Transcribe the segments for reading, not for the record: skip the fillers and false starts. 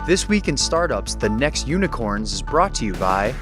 This Week in Startups, The Next Unicorns is brought to you by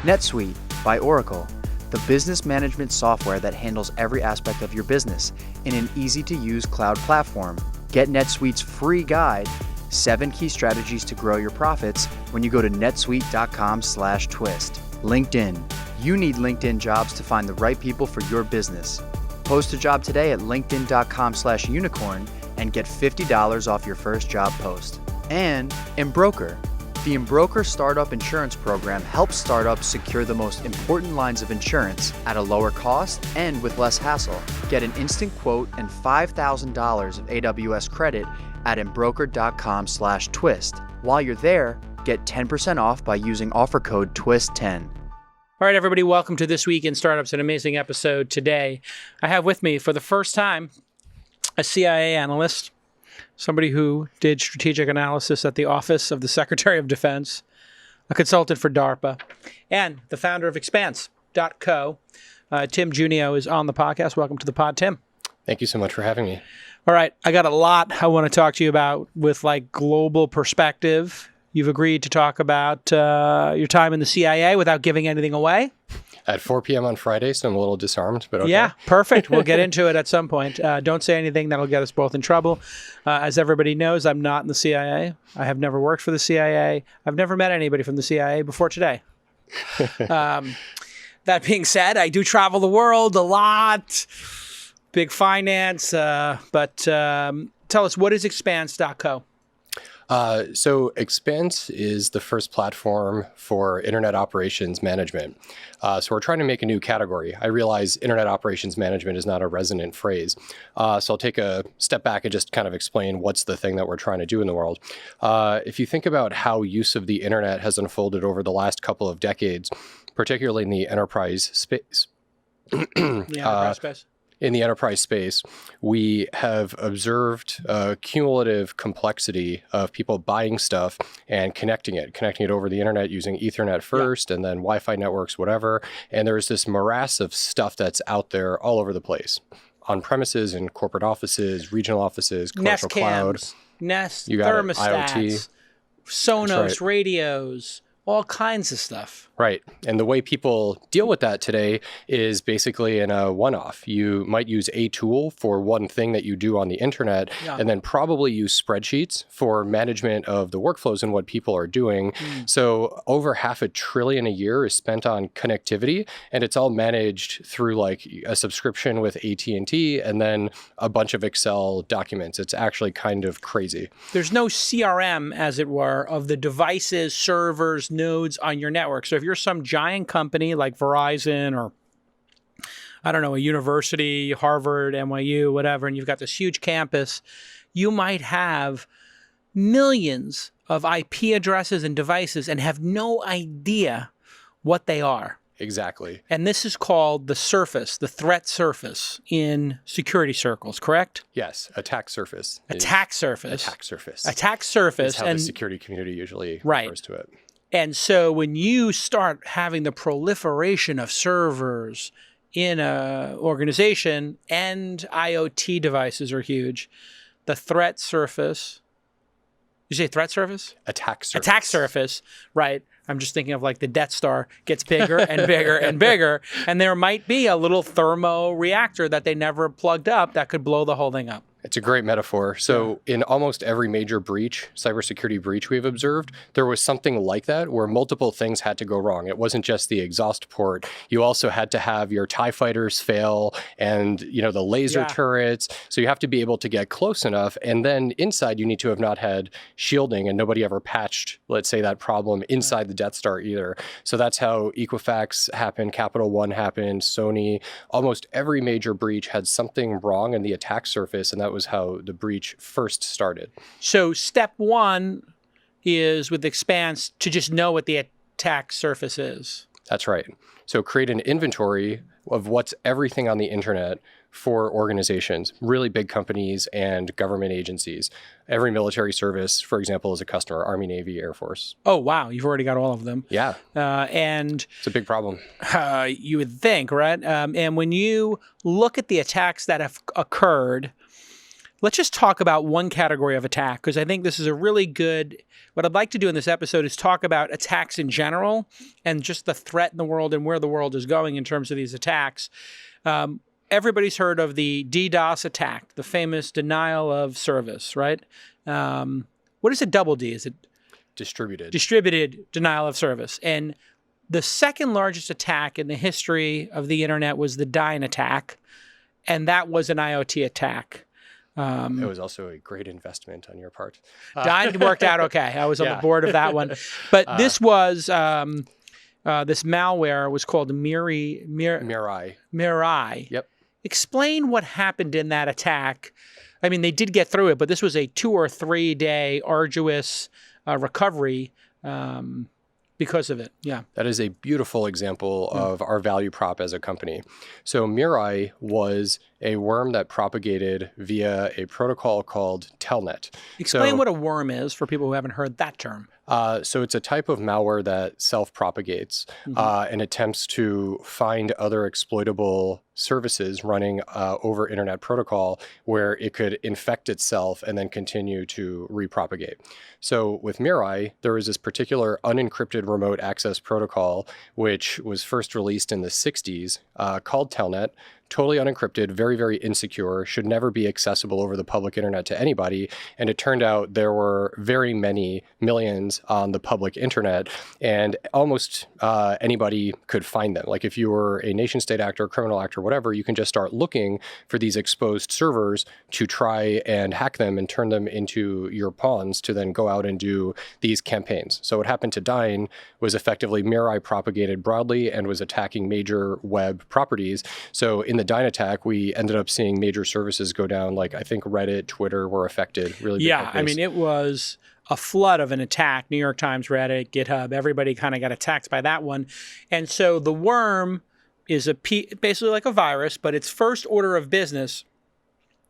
NetSuite by Oracle, the business management software that handles every aspect of your business in an easy-to-use cloud platform. Get NetSuite's free guide, 7 Key Strategies to Grow Your Profits, when you go to netsuite.com/twist. LinkedIn. You need LinkedIn Jobs to find the right people for your business. Post a job today at linkedin.com/unicorn and get $50 off your first job post. And Embroker. The Embroker Startup Insurance Program helps startups secure the most important lines of insurance at a lower cost and with less hassle. Get an instant quote and $5,000 of AWS credit at embroker.com/twist. While you're there, get 10% off by using offer code TWIST10. All right, everybody, welcome to This Week in Startups, an amazing episode today. I have with me for the first time a CIA analyst, somebody who did strategic analysis at the Office of the Secretary of Defense, a consultant for DARPA, and the founder of Expanse.co. Tim Junio is on the podcast. Welcome to the pod, Tim. Thank you so much for having me. All right, I got a lot I want to talk to you about with like global perspective. You've agreed to talk about your time in the CIA without giving anything away. At 4 p.m. on Friday, so I'm a little disarmed, but okay. Yeah, perfect. We'll get into it at some point. Don't say anything that'll get us both in trouble. As everybody knows, I'm not in the CIA. I have never worked for the CIA. I've never met anybody from the CIA before today. That being said, I do travel the world a lot. Big finance. But tell us, what is Expanse.co? So Expanse is the first platform for internet operations management. So we're trying to make a new category. I realize internet operations management is not a resonant phrase. So I'll take a step back and just kind of explain what's the thing that we're trying to do in the world. If you think about how use of the internet has unfolded over the last couple of decades, particularly in the enterprise space. In the enterprise space, we have observed a cumulative complexity of people buying stuff and connecting it over the internet using Ethernet first, and then Wi-Fi networks, whatever. And there's this morass of stuff that's out there all over the place, on premises, in corporate offices, regional offices, commercial Nest cloud. cams, Nest You got thermostats, IoT. Sonos radios, all kinds of stuff. Right. And the way people deal with that today is basically in a one-off. You might use a tool for one thing that you do on the internet, and then probably use spreadsheets for management of the workflows and what people are doing. So over $500 billion a year is spent on connectivity, and it's all managed through like a subscription with AT&T and then a bunch of Excel documents. It's actually kind of crazy. There's no CRM, as it were, of the devices, servers, nodes on your network. So if you're some giant company like Verizon or, I don't know, a university, Harvard, NYU, whatever, and you've got this huge campus, you might have millions of IP addresses and devices and have no idea what they are. Exactly. And this is called the surface, the threat surface in security circles, correct? Yes. Attack surface. Attack surface. Attack surface. Attack surface. Is how the security community usually refers to it. And so when you start having the proliferation of servers in an organization, and IoT devices are huge, the threat surface, you say threat surface? Attack surface. Attack surface, right. I'm just thinking of like the Death Star gets bigger and bigger and bigger, and there might be a little thermo reactor that they never plugged up that could blow the whole thing up. It's a great metaphor. So in almost every major breach, cybersecurity breach we've observed, there was something like that where multiple things had to go wrong. It wasn't just the exhaust port. You also had to have your TIE fighters fail and, you know, the laser turrets. So you have to be able to get close enough. And then inside you need to have not had shielding, and nobody ever patched, let's say, that problem inside the Death Star either. So that's how Equifax happened, Capital One happened, Sony. Almost every major breach had something wrong in the attack surface, and that was how the breach first started. So step one is with Expanse to just know what the attack surface is. That's right. So create an inventory of what's everything on the internet for organizations, really big companies and government agencies. Every military service, for example, is a customer: Army, Navy, Air Force. Oh, wow. You've already got all of them. Yeah. And it's a big problem. You would think, right? And when you look at the attacks that have occurred, let's just talk about one category of attack, because I think this is a really good, what I'd like to do in this episode is talk about attacks in general and just the threat in the world and where the world is going in terms of these attacks. Everybody's heard of the DDoS attack, the famous denial of service, right? What is a double D? Is it Distributed. Distributed denial of service. And the second largest attack in the history of the internet was the Dyn attack, and that was an IoT attack. It was also a great investment on your part. Dyn worked out okay. I was on the board of that one. But this was, this malware was called Mirai. Yep. Explain what happened in that attack. I mean, they did get through it, but this was a 2 or 3 day arduous recovery because of it. Yeah. That is a beautiful example of our value prop as a company. So Mirai was a worm that propagated via a protocol called Telnet. Explain what a worm is for people who haven't heard that term. So it's a type of malware that self-propagates and attempts to find other exploitable services running over internet protocol where it could infect itself and then continue to repropagate. So with Mirai, there was this particular unencrypted remote access protocol, which was first released in the 60s, called Telnet. Totally unencrypted, very, very insecure, should never be accessible over the public internet to anybody. And it turned out there were very many millions on the public internet, and almost anybody could find them. Like if you were a nation state actor, criminal actor, whatever, you can just start looking for these exposed servers to try and hack them and turn them into your pawns to then go out and do these campaigns. So what happened to Dyn was effectively Mirai propagated broadly and was attacking major web properties. So in the Dyn attack, we ended up seeing major services go down, like I think Reddit, Twitter were affected. Really big companies. I mean, it was a flood of an attack. New York Times, Reddit, GitHub, everybody kind of got attacked by that one. And so the worm is basically like a virus, but its first order of business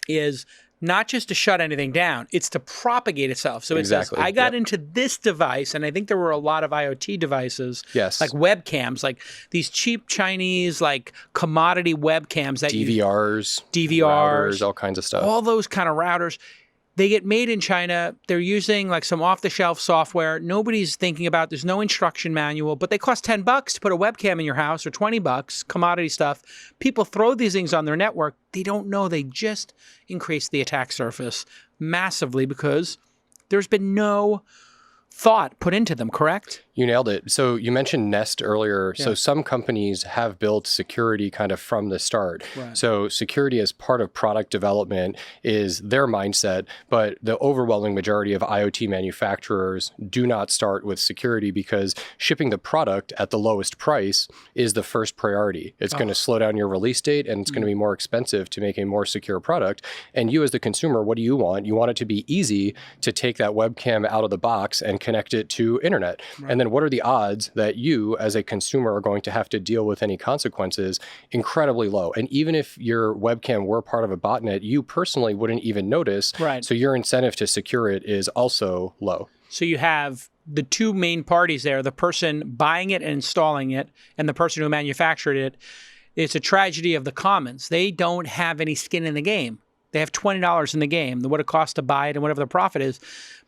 is not just to shut anything down, it's to propagate itself. So it says, I got into this device, and I think there were a lot of IoT devices, like webcams, like these cheap Chinese, like commodity webcams that DVRs, routers, all kinds of stuff. All those kind of routers. They get made in China. They're using like some off-the-shelf software. Nobody's thinking about, there's no instruction manual, but they cost $10 to put a webcam in your house, or $20, commodity stuff. People throw these things on their network. They don't know they just increase the attack surface massively because there's been no thought put into them, correct? You nailed it. So you mentioned Nest earlier. Yeah. So some companies have built security kind of from the start. Right. So security as part of product development is their mindset, but the overwhelming majority of IoT manufacturers do not start with security because shipping the product at the lowest price is the first priority. It's going to slow down your release date, and it's going to be more expensive to make a more secure product. And you as the consumer, what do you want? You want it to be easy to take that webcam out of the box and connect it to internet. Right. And then what are the odds that you as a consumer are going to have to deal with any consequences? Incredibly low. And even if your webcam were part of a botnet, you personally wouldn't even notice. Right. So your incentive to secure it is also low. So you have the two main parties there, the person buying it and installing it, and the person who manufactured it. It's a tragedy of the commons. They don't have any skin in the game. They have $20 in the game, what it costs to buy it and whatever the profit is.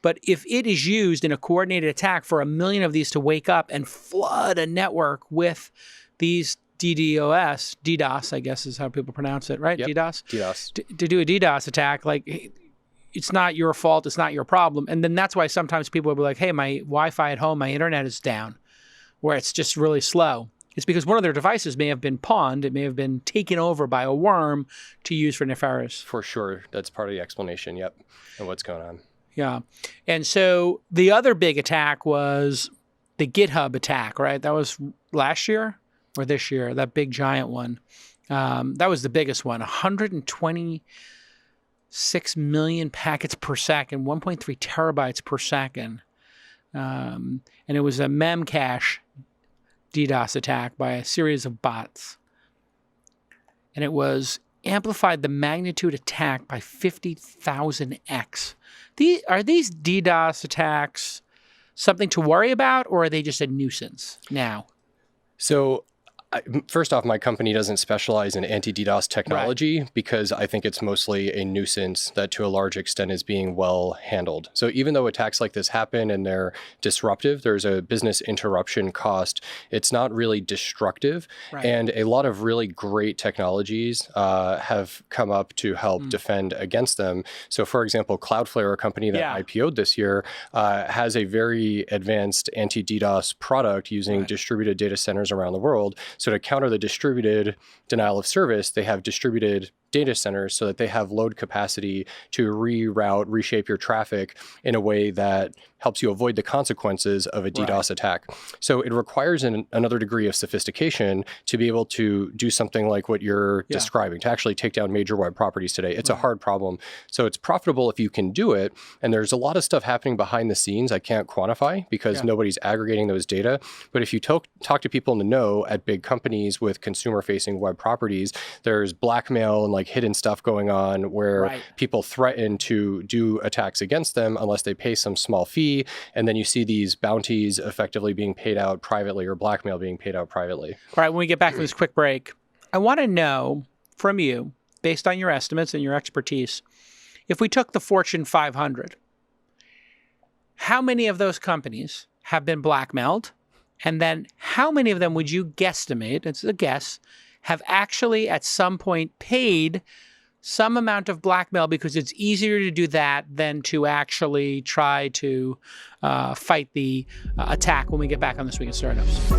But if it is used in a coordinated attack for 1 million of these to wake up and flood a network with these DDoS, I guess is how people pronounce it, right? Yep. DDoS? To do a DDoS attack, like, it's not your fault, it's not your problem. And then that's why sometimes people will be like, hey, my Wi-Fi at home, my internet is down, where it's just really slow. It's because one of their devices may have been pawned. It may have been taken over by a worm to use for nefarious. For sure. That's part of the explanation, yep, and what's going on. Yeah. And so the other big attack was the GitHub attack, right? That was last year or this year, that big giant one. That was the biggest one, 126 million packets per second, 1.3 terabytes per second. And it was a memcache DDoS attack by a series of bots. And it was amplified the magnitude attack by 50,000x. Are these DDoS attacks something to worry about, or are they just a nuisance now? So First off, my company doesn't specialize in anti-DDoS technology because I think it's mostly a nuisance that to a large extent is being well handled. So even though attacks like this happen and they're disruptive, there's a business interruption cost. It's not really destructive. And a lot of really great technologies have come up to help defend against them. So for example, Cloudflare, a company that IPO'd this year, has a very advanced anti-DDoS product using distributed data centers around the world. So to counter the distributed denial of service, they have distributed data centers so that they have load capacity to reroute, reshape your traffic in a way that helps you avoid the consequences of a DDoS attack. So it requires another degree of sophistication to be able to do something like what you're describing, to actually take down major web properties today. It's a hard problem. So it's profitable if you can do it. And there's a lot of stuff happening behind the scenes I can't quantify because nobody's aggregating those data. But if you talk to people in the know at big companies with consumer-facing web properties, there's blackmail and like hidden stuff going on where people threaten to do attacks against them unless they pay some small fee. And then you see these bounties effectively being paid out privately or blackmail being paid out privately. All right, when we get back from this quick break, I want to know from you, based on your estimates and your expertise, if we took the Fortune 500, how many of those companies have been blackmailed? And then how many of them would you guesstimate, it's a guess, have actually at some point paid some amount of blackmail because it's easier to do that than to actually try to fight the attack when we get back on This Week in Startups.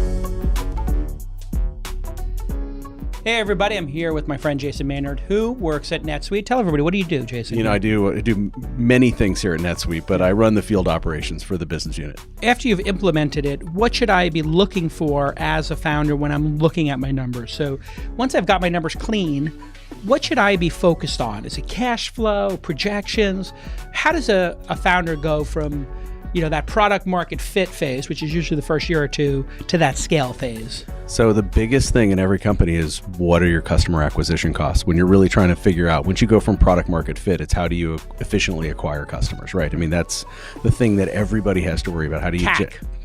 Hey everybody, I'm here with my friend Jason Maynard, who works at NetSuite. Tell everybody, what do you do, Jason? I do many things here at NetSuite, but I run the field operations for the business unit. After you've implemented it, what should I be looking for as a founder when I'm looking at my numbers? So once I've got my numbers clean, what should I be focused on? Is it cash flow, projections? How does a founder go from that product market fit phase, which is usually the first year or two, to that scale phase? So the biggest thing in every company is what are your customer acquisition costs? When you're really trying to figure out, once you go from product market fit, it's how do you efficiently acquire customers, right? I mean, that's the thing that everybody has to worry about. How do you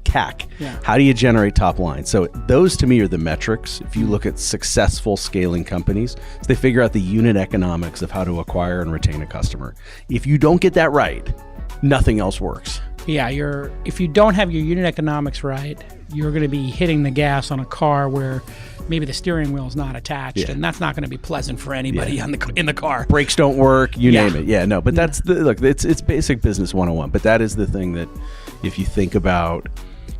CAC. Yeah. How do you generate top line? So those to me are the metrics. If you look at successful scaling companies, so they figure out the unit economics of how to acquire and retain a customer. If you don't get that right, nothing else works. Yeah, if you don't have your unit economics right, you're going to be hitting the gas on a car where maybe the steering wheel is not attached, and that's not going to be pleasant for anybody in the car. Brakes don't work, you name it. Yeah, no, but that's it's basic business 101. But that is the thing that if you think about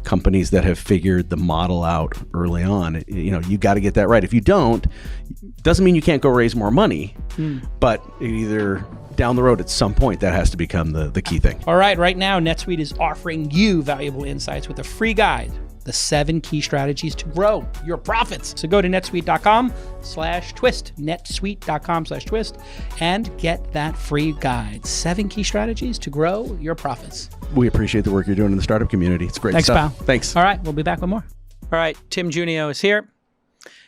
companies that have figured the model out early on, you got to get that right. If you don't, doesn't mean you can't go raise more money, but either down the road at some point that has to become the key thing. All right, right now NetSuite is offering you valuable insights with a free guide, the 7 key strategies to grow your profits. So go to netsuite.com/twist, netsuite.com/twist, and get that free guide. 7 key strategies to grow your profits. We appreciate the work you're doing in the startup community. It's great stuff. Pal. Thanks. All right, we'll be back with more. All right, Tim Junio is here.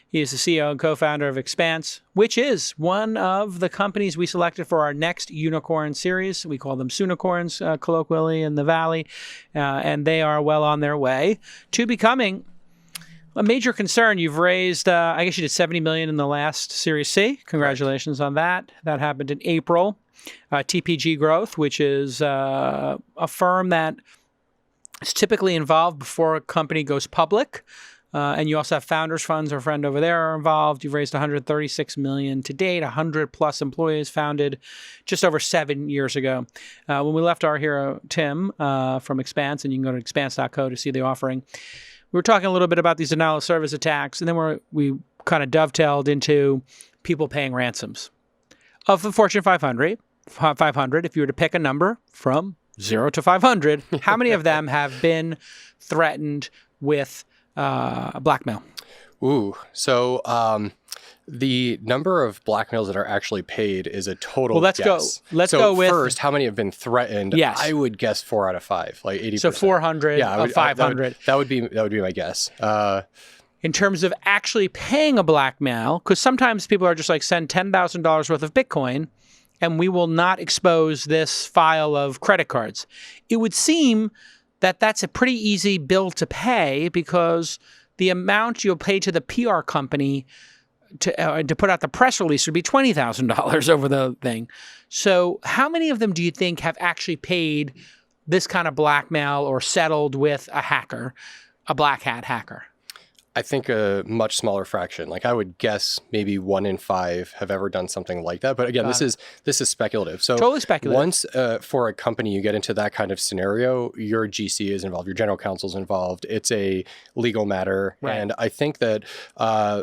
He is the CEO and co-founder of Expanse, which is one of the companies we selected for our next unicorn series. We call them Soonicorns, colloquially in the Valley, and they are well on their way to becoming a major concern. You've raised, I guess you did $70 million in the last Series C. Congratulations on that. That happened in April. TPG Growth, which is a firm that is typically involved before a company goes public. And you also have Founders Funds, our friend over there, are involved. You've raised $136 million to date, 100+ employees, founded just over 7 years ago. When we left our hero, Tim, from Expanse, and you can go to expanse.co to see the offering, we were talking a little bit about these denial of service attacks, and then we kind of dovetailed into people paying ransoms. Of the Fortune 500, if you were to pick a number from 0 to 500, how many of them have been threatened with blackmail? So the number of blackmails that are actually paid is a total guess. Let's go with first, how many have been threatened? Yes. I would guess 4 out of 5, like 80%. So 400 of 500. That would be my guess. In terms of actually paying a blackmail, because sometimes people are just like, send $10,000 worth of Bitcoin, and we will not expose this file of credit cards. It would seem that that's a pretty easy bill to pay because the amount you'll pay to the PR company to put out the press release would be $20,000 over the thing. So how many of them do you think have actually paid this kind of blackmail or settled with a hacker, a black hat hacker? I think a much smaller fraction. Like I would guess maybe 1 in 5 have ever done something like that. But again, this is speculative. So totally speculative. Once for a company you get into that kind of scenario, your GC is involved, your general counsel is involved. It's a legal matter, right. And I think that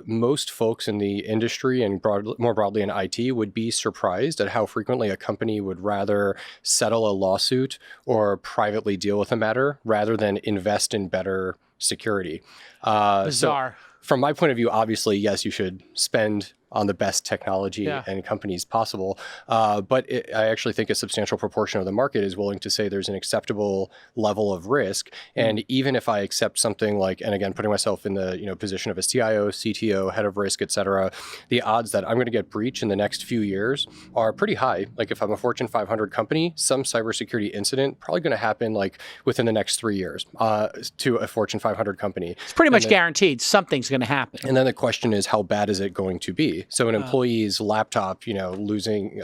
most folks in the industry and more broadly in IT would be surprised at how frequently a company would rather settle a lawsuit or privately deal with a matter rather than invest in better security. Bizarre. So from my point of view, obviously, yes, you should spend on the best technology and companies possible. But I actually think a substantial proportion of the market is willing to say there's an acceptable level of risk. And even if I accept something like, and again, putting myself in the position of a CIO, CTO, head of risk, et cetera, the odds that I'm going to get breached in the next few years are pretty high. Like if I'm a Fortune 500 company, some cybersecurity incident probably going to happen like within the next 3 years to a Fortune 500 company. It's pretty much guaranteed something's going to happen. And then the question is, how bad is it going to be? So an employee's laptop, losing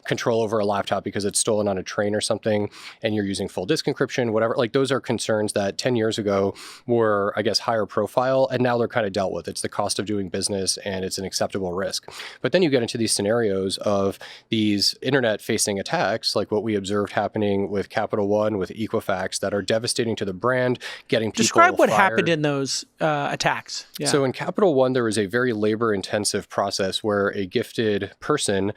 control over a laptop because it's stolen on a train or something, and you're using full disk encryption, whatever, like those are concerns that 10 years ago were, I guess, higher profile, and now they're kind of dealt with. It's the cost of doing business and it's an acceptable risk. But then you get into these scenarios of these internet-facing attacks, like what we observed happening with Capital One, with Equifax, that are devastating to the brand, getting people Describe what fired. happened in those attacks. Yeah. So in Capital One, there was a very labor-intensive process where a gifted person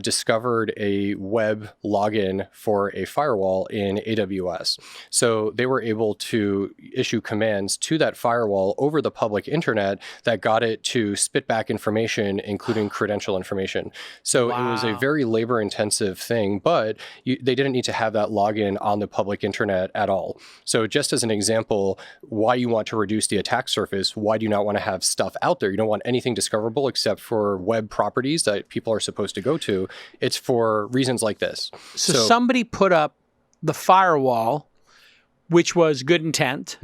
discovered a web login for a firewall in AWS. So they were able to issue commands to that firewall over the public internet that got it to spit back information, including credential information. So it was a very labor-intensive thing, but they didn't need to have that login on the public internet at all. So just as an example, why you want to reduce the attack surface, why do you not want to have stuff out there? You don't want anything discoverable except for web properties that people are supposed to go to. It's for reasons like this. So somebody put up the firewall, which was good intent,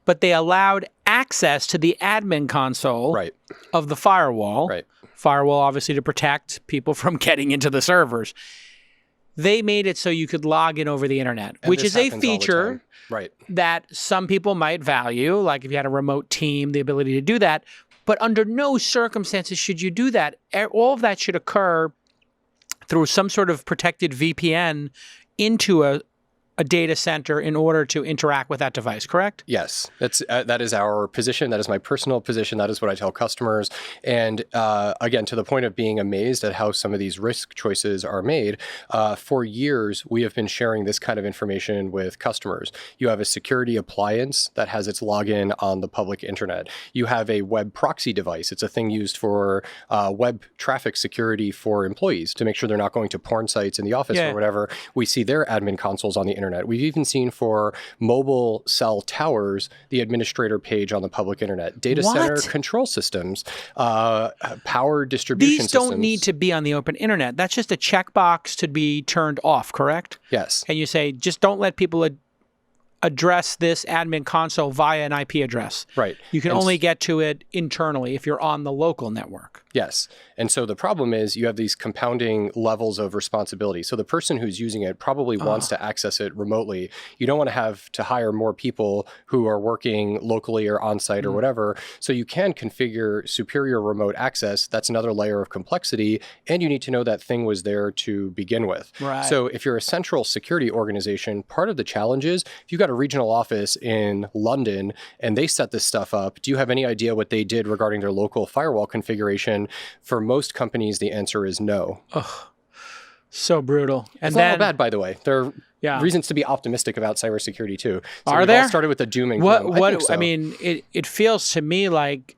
but they allowed access to the admin console of the firewall. Right. Firewall, obviously, to protect people from getting into the servers. They made it so you could log in over the internet, And which this is a happens all the feature time. Right. that some people might value, like if you had a remote team, the ability to do that. But under no circumstances should you do that. All of that should occur through some sort of protected VPN into a data center in order to interact with that device, correct? Yes, that is our position. That is my personal position. That is what I tell customers. And again, to the point of being amazed at how some of these risk choices are made, for years, we have been sharing this kind of information with customers. You have a security appliance that has its login on the public internet. You have a web proxy device. It's a thing used for web traffic security for employees to make sure they're not going to porn sites in the office or whatever. We see their admin consoles on the internet. We've even seen for mobile cell towers, the administrator page on the public internet, data center control systems, power distribution systems. These don't need to be on the open internet. That's just a checkbox to be turned off, correct? Yes. And you say, just don't let people address this admin console via an IP address. Right. You can only get to it internally if you're on the local network. Yes. And so the problem is you have these compounding levels of responsibility. So the person who's using it probably wants to access it remotely. You don't want to have to hire more people who are working locally or on-site or whatever. So you can configure superior remote access. That's another layer of complexity. And you need to know that thing was there to begin with. Right. So if you're a central security organization, part of the challenge is if you've got a regional office in London and they set this stuff up, do you have any idea what they did regarding their local firewall configuration? For most companies, the answer is no. Ugh, so brutal. And it's not all bad, by the way. There are reasons to be optimistic about cybersecurity too. So are there? All started with the doom and gloom. I think so. I mean, it feels to me like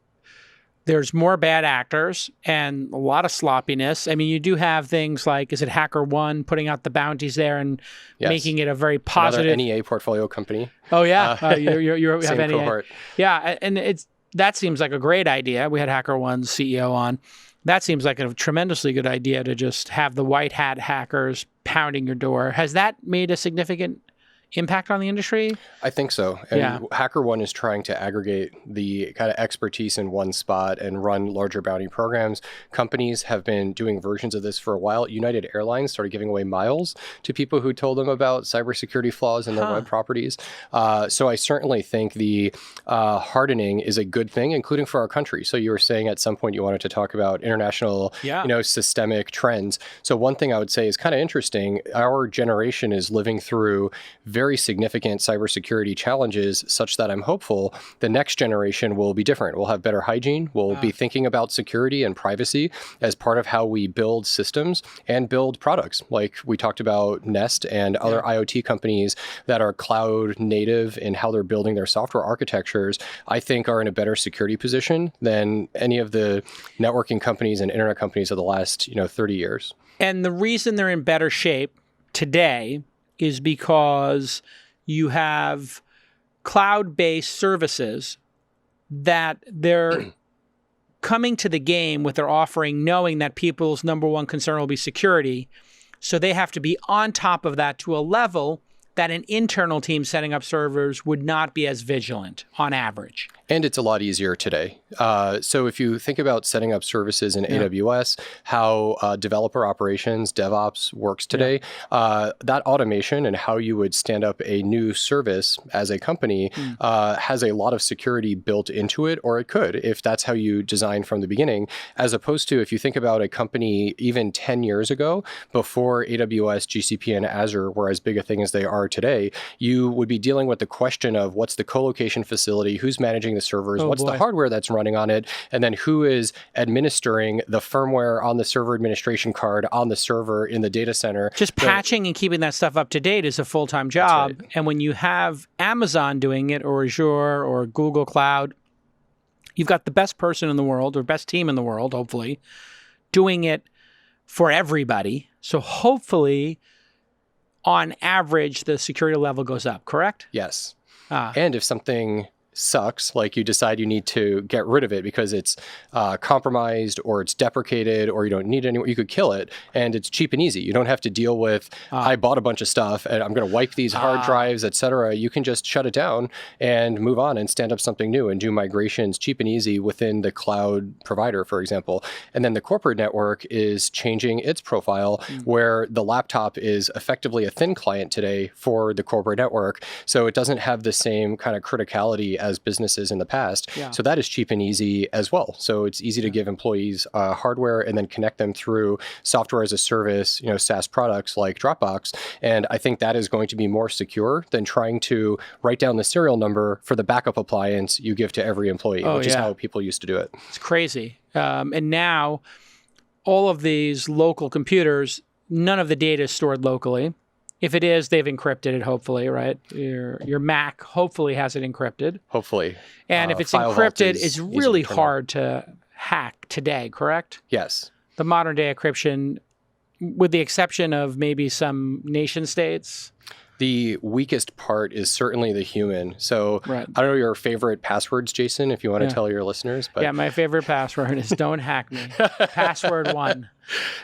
there's more bad actors and a lot of sloppiness. I mean, you do have things like, is it HackerOne putting out the bounties there and making it a very positive... Another NEA portfolio company. Oh, yeah. You have same NEA. cohort. Yeah, and that seems like a great idea. We had HackerOne's CEO on. That seems like a tremendously good idea to just have the white hat hackers pounding your door. Has that made a significant impact on the industry? I think so. And Yeah. HackerOne is trying to aggregate the kind of expertise in one spot and run larger bounty programs. Companies have been doing versions of this for a while. United Airlines started giving away miles to people who told them about cybersecurity flaws in their web properties. So I certainly think the hardening is a good thing, including for our country. So you were saying at some point you wanted to talk about international, systemic trends. So one thing I would say is kind of interesting. Our generation is living through very significant cybersecurity challenges, such that I'm hopeful the next generation will be different. We'll have better hygiene. We'll be thinking about security and privacy as part of how we build systems and build products. Like we talked about Nest and other IoT companies that are cloud native in how they're building their software architectures, I think are in a better security position than any of the networking companies and internet companies of the last 30 years. And the reason they're in better shape today is because you have cloud-based services that they're coming to the game with their offering, knowing that people's number one concern will be security. So they have to be on top of that to a level that an internal team setting up servers would not be as vigilant on average. And it's a lot easier today. So if you think about setting up services in AWS, how developer operations, DevOps works today, that automation and how you would stand up a new service as a company has a lot of security built into it, or it could, if that's how you design from the beginning, as opposed to if you think about a company even 10 years ago, before AWS, GCP, and Azure were as big a thing as they are today, you would be dealing with the question of what's the co-location facility, who's managing the servers, what's the hardware that's running on it, and then who is administering the firmware on the server administration card on the server in the data center. Just patching and keeping that stuff up to date is a full-time job. Right. And when you have Amazon doing it, or Azure, or Google Cloud, you've got the best person in the world, or best team in the world, hopefully, doing it for everybody. So hopefully, on average, the security level goes up, correct? Yes. And if something sucks, like you decide you need to get rid of it because it's compromised or it's deprecated or you don't need it anymore, you could kill it, and it's cheap and easy. You don't have to deal with, I bought a bunch of stuff and I'm going to wipe these hard drives, etc. You can just shut it down and move on and stand up something new and do migrations cheap and easy within the cloud provider, for example. And then the corporate network is changing its profile where the laptop is effectively a thin client today for the corporate network. So it doesn't have the same kind of criticality as businesses in the past. So that is cheap and easy as well. So it's easy to give employees hardware and then connect them through software as a service, SaaS products like Dropbox. And I think that is going to be more secure than trying to write down the serial number for the backup appliance you give to every employee, which is how people used to do it. It's crazy. And now all of these local computers, none of the data is stored locally. If it is, they've encrypted it, hopefully, right? Your Mac hopefully has it encrypted. Hopefully. And if it's encrypted, it's really hard to hack today, correct? Yes. The modern day encryption, with the exception of maybe some nation states. The weakest part is certainly the human. So I don't know your favorite passwords, Jason, if you want to tell your listeners. But my favorite password is don't hack me. Password 1.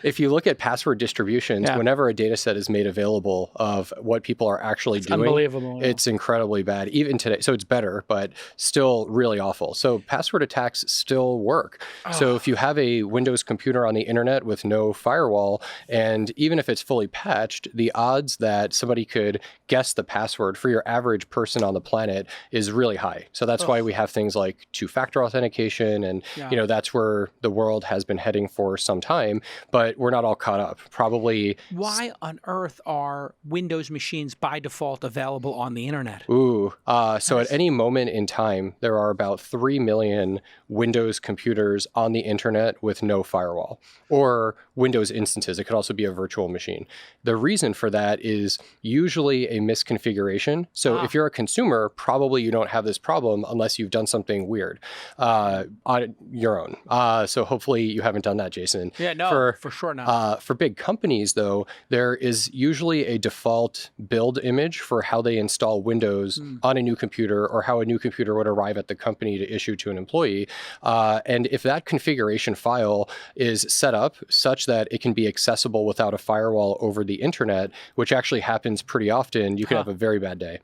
If you look at password distributions, whenever a data set is made available of what people are actually doing, unbelievable. It's incredibly bad, even today. So it's better, but still really awful. So password attacks still work. So if you have a Windows computer on the internet with no firewall, and even if it's fully patched, the odds that somebody could guess the password for your average person on the planet is really high. So that's why we have things like two-factor authentication, and that's where the world has been heading for some time. But we're not all caught up. Probably. Why on earth are Windows machines by default available on the internet? So at any moment in time, there are about 3 million Windows computers on the internet with no firewall, or Windows instances. It could also be a virtual machine. The reason for that is usually a misconfiguration. So if you're a consumer, probably you don't have this problem unless you've done something weird on your own. So hopefully you haven't done that, Jason. Yeah, no. For for sure not. For big companies, though, there is usually a default build image for how they install Windows on a new computer, or how a new computer would arrive at the company to issue to an employee. And if that configuration file is set up such that it can be accessible without a firewall over the internet, which actually happens pretty often, you can have a very bad day.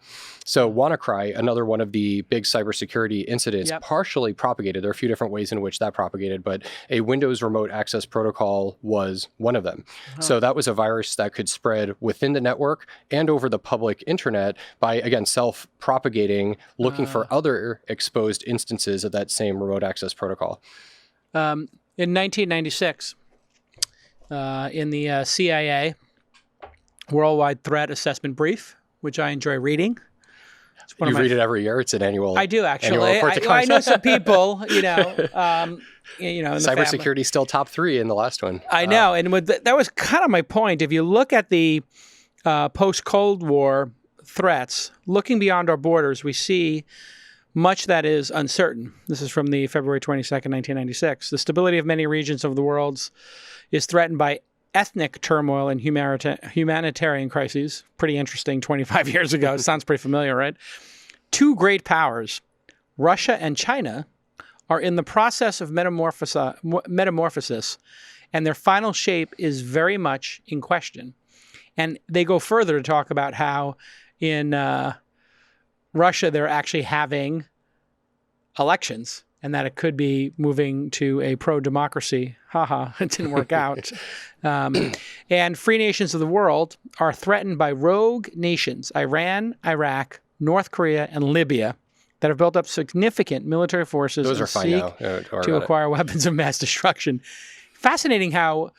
So WannaCry, another one of the big cybersecurity incidents, partially propagated. There are a few different ways in which that propagated, but a Windows remote access protocol was one of them. So that was a virus that could spread within the network and over the public internet by, again, self-propagating, looking for other exposed instances of that same remote access protocol. In 1996, in the CIA Worldwide Threat Assessment Brief, which I enjoy reading. You read it every year. It's an annual. I do actually. I know some people. In cybersecurity still top 3 in the last one. I know, and that was kind of my point. If you look at the post-Cold War threats, looking beyond our borders, we see much that is uncertain. This is from the February 22nd, 1996. The stability of many regions of the world is threatened by ethnic turmoil and humanitarian crises. Pretty interesting 25 years ago. It sounds pretty familiar, right? 2 great powers, Russia and China, are in the process of metamorphosis, and their final shape is very much in question. And they go further to talk about how in Russia they're actually having elections, and that it could be moving to a pro-democracy. It didn't work out. And free nations of the world are threatened by rogue nations, Iran, Iraq, North Korea, and Libya, that have built up significant military forces Those are fine now. to acquire weapons of mass destruction. Fascinating how,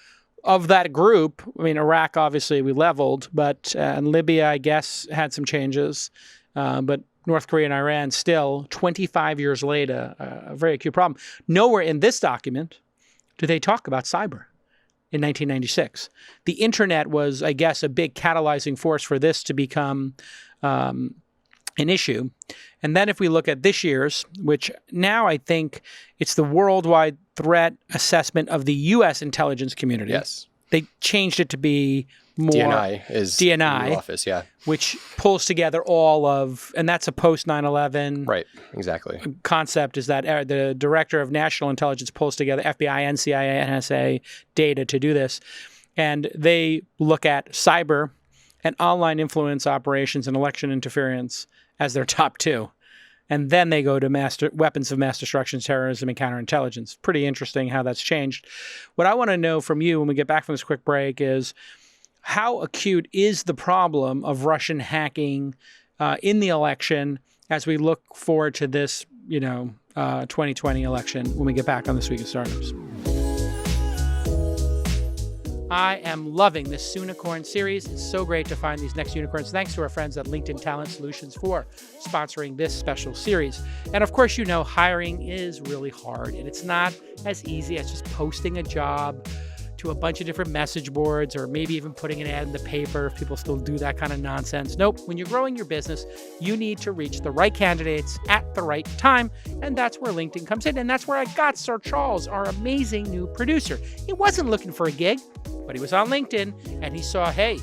of that group, I mean, Iraq, obviously, we leveled, but and Libya, I guess, had some changes. But North Korea and Iran still, 25 years later, a very acute problem. Nowhere in this document do they talk about cyber in 1996. The internet was, I guess, a big catalyzing force for this to become an issue. And then if we look at this year's, which now I think it's the worldwide threat assessment of the U.S. intelligence community. Yes. They changed it to be more DNI is DNI, the new office, yeah. Which pulls together all of, and that's a post 9/11 right, exactly. Concept. Is that the director of national intelligence pulls together FBI, NCIA, NSA data to do this, and they look at cyber and online influence operations and election interference as their top 2. And then they go to weapons of mass destruction, terrorism, and counterintelligence. Pretty interesting how that's changed. What I want to know from you when we get back from this quick break is, how acute is the problem of Russian hacking in the election as we look forward to this, 2020 election when we get back on This Week in Startups? I am loving this Unicorn series. It's so great to find these next unicorns. Thanks to our friends at LinkedIn Talent Solutions for sponsoring this special series. And of course, hiring is really hard, and it's not as easy as just posting a job to a bunch of different message boards, or maybe even putting an ad in the paper if people still do that kind of nonsense. Nope. When you're growing your business, you need to reach the right candidates at the right time. And that's where LinkedIn comes in. And that's where I got Sir Charles, our amazing new producer. He wasn't looking for a gig, but he was on LinkedIn and he saw, hey,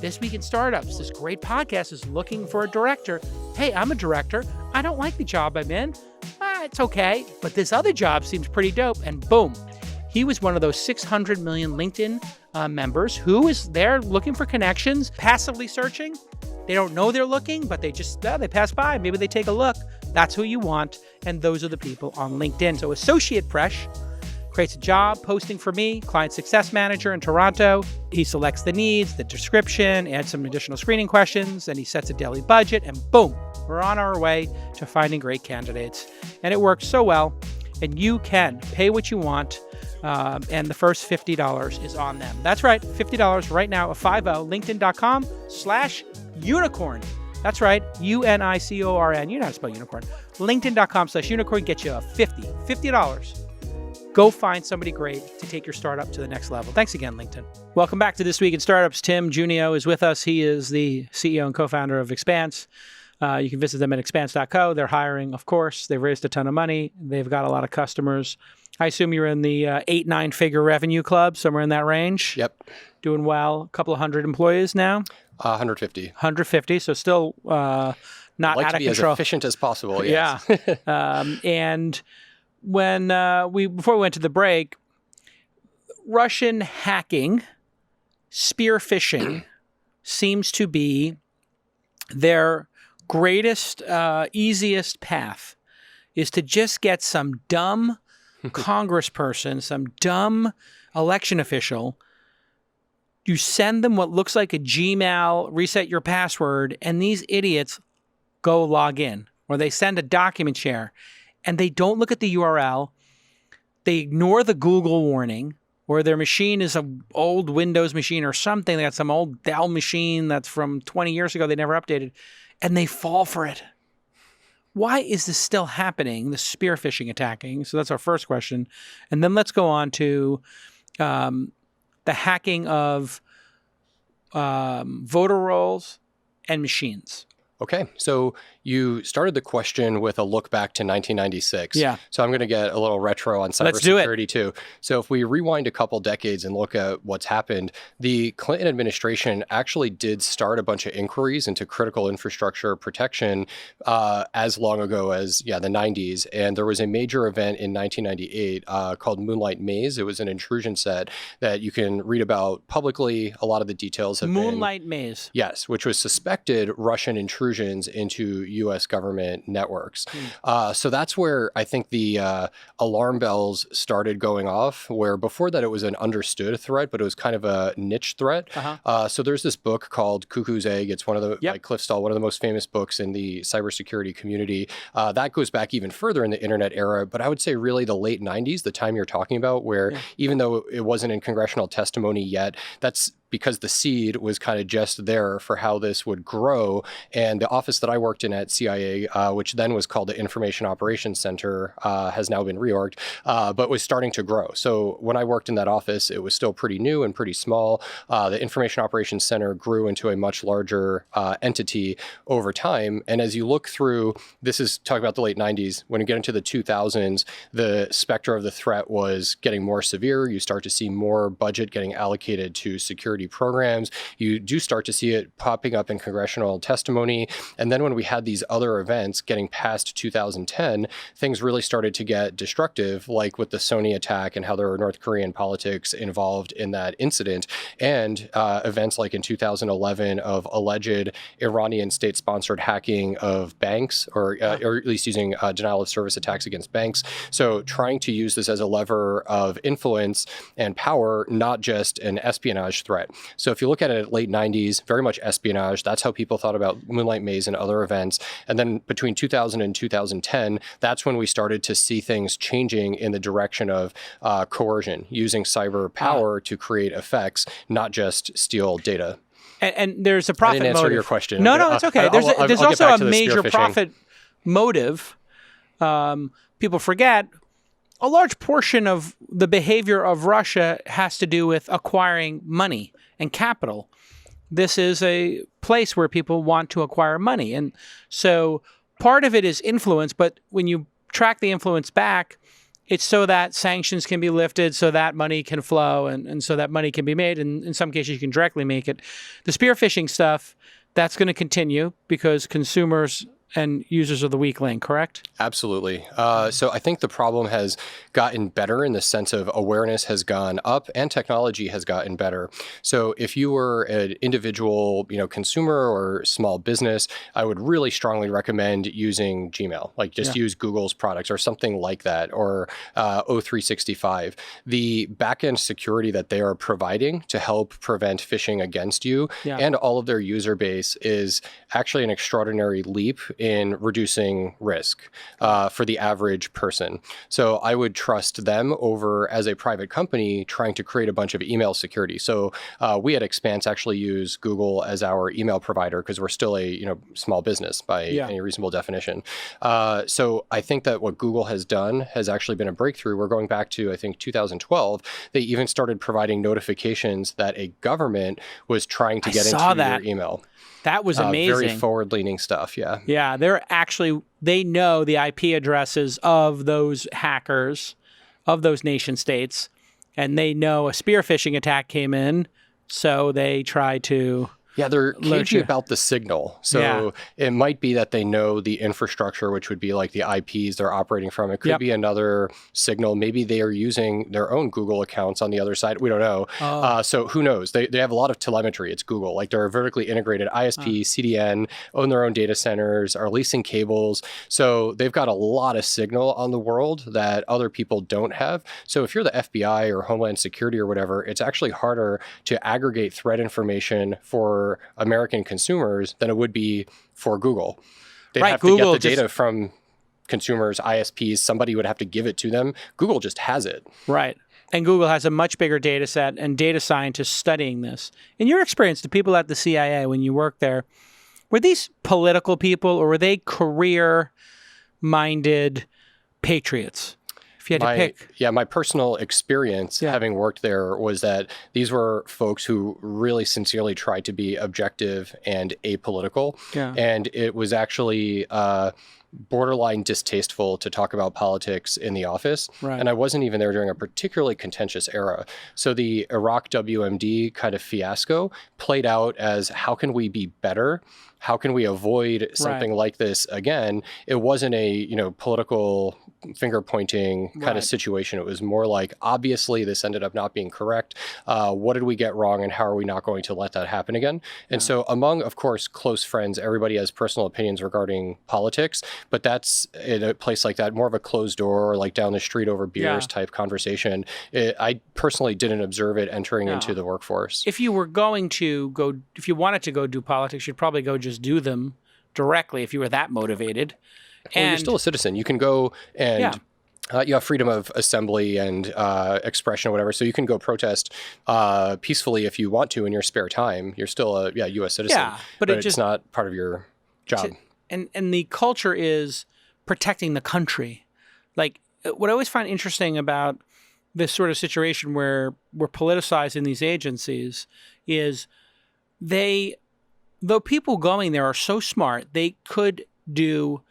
This Week in Startups, this great podcast, is looking for a director. Hey, I'm a director. I don't like the job I'm in. It's okay. But this other job seems pretty dope. And boom. He was one of those 600 million LinkedIn members who is there looking for connections, passively searching. They don't know they're looking, but they just, they pass by. Maybe they take a look. That's who you want. And those are the people on LinkedIn. So Associate Presh creates a job posting for me, client success manager in Toronto. He selects the needs, the description, adds some additional screening questions, and he sets a daily budget, and boom, we're on our way to finding great candidates. And it works so well. And you can pay what you want. And the first $50 is on them. That's right, $50 right now, 50, linkedin.com/unicorn. That's right, UNICORN. You know how to spell unicorn. LinkedIn.com/unicorn gets you a $50. Go find somebody great to take your startup to the next level. Thanks again, LinkedIn. Welcome back to This Week in Startups. Tim Junio is with us. He is the CEO and co-founder of Expanse. You can visit them at expanse.co. They're hiring, of course. They've raised a ton of money. They've got a lot of customers. I assume you're in the 8-9 figure revenue club, somewhere in that range. Yep. Doing well. A couple of hundred employees now. 150. 150. So still not Like out to of be control. as efficient as possible. Yes. Yeah. And when before we went to the break, Russian hacking, spear phishing, seems to be their greatest, easiest path, is to just get some dumb congressperson, some dumb election official. You send them what looks like a Gmail, reset your password, and these idiots go log in. Or they send a document share, and they don't look at the URL. They ignore the Google warning, or their machine is an old Windows machine or something. They got some old Dell machine that's from 20 years ago they never updated, and they fall for it. Why is this still happening, the spear phishing attacking? So that's our first question. And then let's go on to the hacking of voter rolls and machines. Okay, so you started the question with a look back to 1996. Yeah. So I'm going to get a little retro on Let's do it. cybersecurity too. So if we rewind a couple decades and look at what's happened, the Clinton administration actually did start a bunch of inquiries into critical infrastructure protection as long ago as, the 90s. And there was a major event in 1998 called Moonlight Maze. It was an intrusion set that you can read about publicly. A lot of the details have been... Moonlight Maze. Yes, which was suspected Russian intrusions into U.S. government networks. So that's where I think the alarm bells started going off, where before that it was an understood threat, but it was kind of a niche threat. So there's this book called Cuckoo's Egg. It's one of the, like Cliff Stahl, one of the most famous books in the cybersecurity community. That goes back even further in the internet era, but I would say really the late 90s, the time you're talking about, where even though it wasn't in congressional testimony yet, that's because the seed was kind of just there for how this would grow. And the office that I worked in at CIA, which then was called the Information Operations Center, has now been reorged, but was starting to grow. So when I worked in that office, it was still pretty new and pretty small. The Information Operations Center grew into a much larger entity over time. And as you look through, this is talking about the late 90s, when you get into the 2000s, the specter of the threat was getting more severe. You start to see more budget getting allocated to security programs. You do start to see it popping up in congressional testimony. And then when we had these other events getting past 2010, things really started to get destructive, like with the Sony attack and how there were North Korean politics involved in that incident, and events like in 2011 of alleged Iranian state-sponsored hacking of banks, or at least using denial of service attacks against banks. So trying to use this as a lever of influence and power, not just an espionage threat. So if you look at it at late 90s, very much espionage. That's how people thought about Moonlight Maze and other events. And then between 2000 and 2010, that's when we started to see things changing in the direction of coercion, using cyber power to create effects, not just steal data. And there's a profit I didn't answer motive. your question. No, it's okay. There's also a major profit motive. People forget a large portion of the behavior of Russia has to do with acquiring money and capital. This is a place where people want to acquire money. And so part of it is influence, but when you track the influence back, it's so that sanctions can be lifted, so that money can flow, and so that money can be made. And in some cases, you can directly make it. The spear phishing stuff, that's going to continue because consumers and users are the weak link, correct? Absolutely. So I think the problem has gotten better in the sense of awareness has gone up and technology has gotten better. So if you were an individual, consumer or small business, I would really strongly recommend using Gmail, like just use Google's products or something like that, or O365. The backend security that they are providing to help prevent phishing against you and all of their user base is actually an extraordinary leap in reducing risk for the average person. So I would trust them over, as a private company, trying to create a bunch of email security. So we at Expanse actually use Google as our email provider because we're still a small business by any reasonable definition. So I think that what Google has done has actually been a breakthrough. We're going back to, I think, 2012. They even started providing notifications that a government was trying to get into your email. That was amazing. Very forward-leaning stuff, yeah. Yeah, they know the IP addresses of those hackers, of those nation states, and they know a spear phishing attack came in, so they try to Yeah, they're alert cagey you. about the signal. So Yeah. it might be that they know the infrastructure, which would be like the IPs they're operating from. It could Yep. be another signal. Maybe they are using their own Google accounts on the other side. We don't know. Oh. So who knows? They have a lot of telemetry. It's Google. Like they're a vertically integrated ISP, CDN, own their own data centers, are leasing cables. So they've got a lot of signal on the world that other people don't have. So if you're the FBI or Homeland Security or whatever, it's actually harder to aggregate threat information for American consumers than it would be for Google. They'd Right, have Google to get the just- data from consumers, ISPs, somebody would have to give it to them. Google just has it. Right. And Google has a much bigger data set and data scientists studying this. In your experience, the people at the CIA, when you worked there, were these political people or were they career-minded patriots? If you had to pick. My personal experience having worked there was that these were folks who really sincerely tried to be objective and apolitical. Yeah. And it was actually borderline distasteful to talk about politics in the office. Right. And I wasn't even there during a particularly contentious era. So the Iraq WMD kind of fiasco played out as how can we be better? How can we avoid something like this again? It wasn't a, political finger pointing kind of situation. It was more like, obviously this ended up not being correct. What did we get wrong and how are we not going to let that happen again? And so among, of course, close friends, everybody has personal opinions regarding politics, but that's in a place like that, more of a closed door, like down the street over beers type conversation. I personally didn't observe it entering into the workforce. If you were going to go, if you wanted to go do politics, you'd probably go just do them directly if you were that motivated. Well, you're still a citizen. You can go and you have freedom of assembly and expression or whatever. So you can go protest peacefully if you want to in your spare time. You're still a U.S. citizen. Yeah, but it's not part of your job. And the culture is protecting the country. Like what I always find interesting about this sort of situation where we're politicizing these agencies is though people going there are so smart, they could do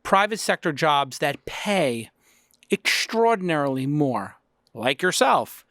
private sector jobs that pay extraordinarily more, like yourself,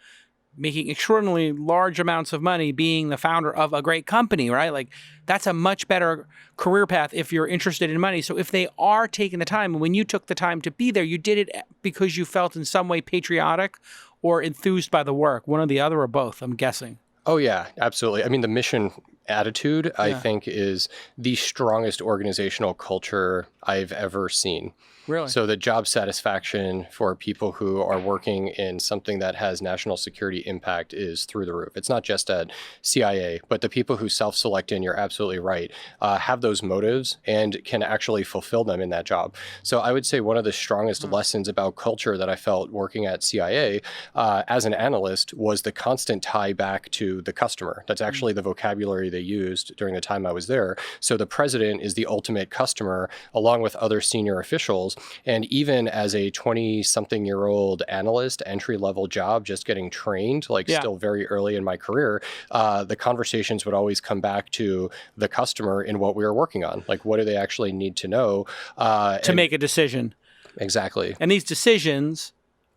making extraordinarily large amounts of money being the founder of a great company, right? Like that's a much better career path if you're interested in money. So if they are taking the time, and when you took the time to be there, you did it because you felt in some way patriotic or enthused by the work, one or the other or both, I'm guessing. Oh, yeah, absolutely. I mean, the mission attitude, I think, is the strongest organizational culture I've ever seen. Really? So the job satisfaction for people who are working in something that has national security impact is through the roof. It's not just at CIA, but the people who self-select in, you're absolutely right, have those motives and can actually fulfill them in that job. So I would say one of the strongest lessons about culture that I felt working at CIA as an analyst was the constant tie back to the customer. That's actually the vocabulary they used during the time I was there. So the president is the ultimate customer along with other senior officials. And even as a 20-something-year-old analyst, entry-level job, just getting trained, like still very early in my career, the conversations would always come back to the customer in what we were working on. Like, what do they actually need to know? To make a decision. Exactly. And these decisions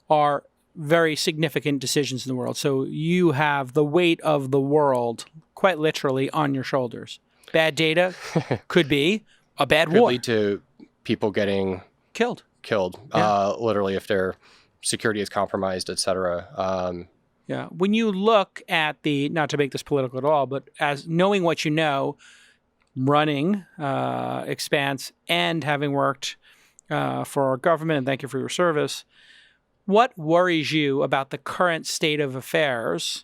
are very significant decisions in the world. So you have the weight of the world, quite literally, on your shoulders. Bad data could be a bad Could war. lead to people getting Killed. Literally if their security is compromised, et cetera. Yeah. When you look at not to make this political at all, but as knowing what you know, running Expanse and having worked for our government, and thank you for your service, what worries you about the current state of affairs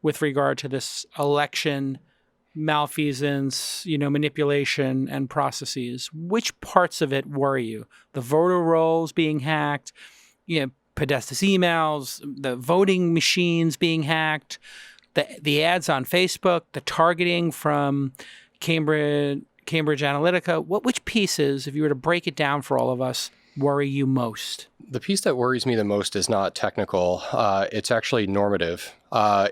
with regard to this election malfeasance, manipulation and processes? Which parts of it worry you? The voter rolls being hacked, Podesta's emails, the voting machines being hacked, the ads on Facebook, the targeting from Cambridge Analytica. Which pieces, if you were to break it down for all of us, worry you most? The piece that worries me the most is not technical. It's actually normative.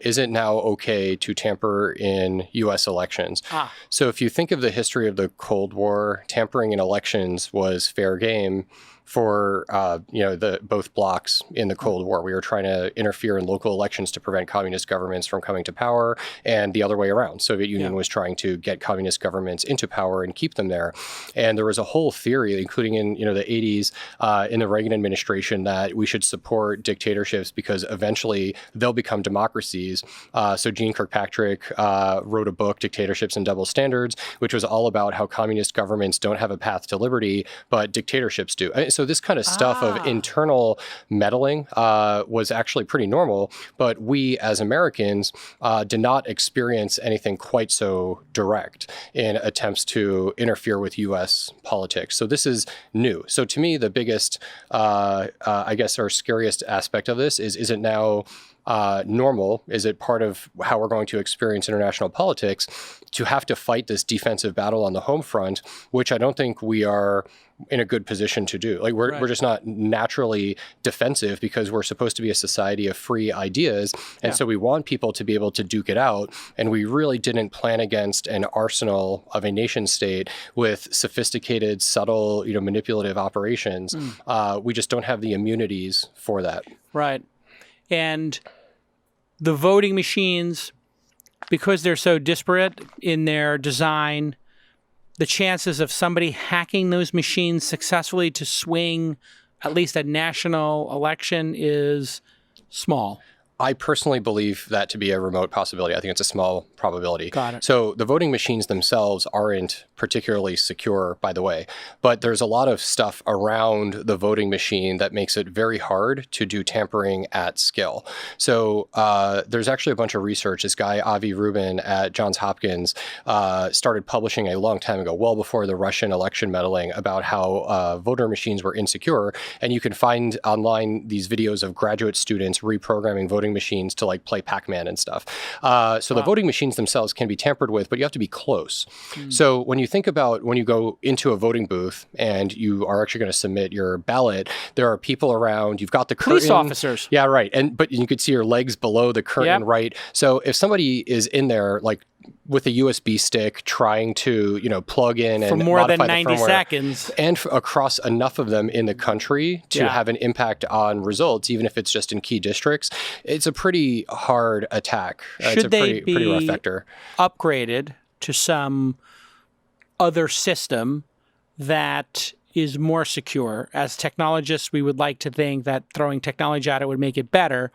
is it now okay to tamper in U.S. elections? So if you think of the history of the Cold War, tampering in elections was fair game for the both blocs in the Cold War. We were trying to interfere in local elections to prevent communist governments from coming to power, and the other way around. Soviet Union was trying to get communist governments into power and keep them there. And there was a whole theory, including in the 80s in the Reagan administration, that we should support dictatorships because eventually they'll become democracies. So Gene Kirkpatrick wrote a book, Dictatorships and Double Standards, which was all about how communist governments don't have a path to liberty, but dictatorships do. So this kind of stuff of internal meddling was actually pretty normal, but we as Americans did not experience anything quite so direct in attempts to interfere with U.S. politics. So this is new. So to me, the biggest, I guess, or scariest aspect of this is it now normal? Is it part of how we're going to experience international politics to have to fight this defensive battle on the home front, which I don't think we are in a good position to do. Like we're just not naturally defensive because we're supposed to be a society of free ideas. And so we want people to be able to duke it out. And we really didn't plan against an arsenal of a nation state with sophisticated, subtle, manipulative operations. We just don't have the immunities for that. Right. And the voting machines, because they're so disparate in their design, the chances of somebody hacking those machines successfully to swing at least a national election is small. I personally believe that to be a remote possibility. I think it's a small probability. Got it. So the voting machines themselves aren't particularly secure, by the way, but there's a lot of stuff around the voting machine that makes it very hard to do tampering at scale. So there's actually a bunch of research. This guy, Avi Rubin at Johns Hopkins, started publishing a long time ago, well before the Russian election meddling, about how voter machines were insecure. And you can find online these videos of graduate students reprogramming voting machines to like play Pac-Man and stuff. So the voting machines themselves can be tampered with, but you have to be close. So when you think about when you go into a voting booth and you are actually going to submit your ballot, there are people around, you've got the curtain. Police officers. Yeah, right. But you could see your legs below the curtain, right? So if somebody is in there, like with a USB stick trying to, plug in for and more modify than 90 the firmware, seconds, and across enough of them in the country to have an impact on results, even if it's just in key districts, it's a pretty hard attack. It's a pretty rough vector. Upgraded to some other system that is more secure? As technologists, we would like to think that throwing technology at it would make it better.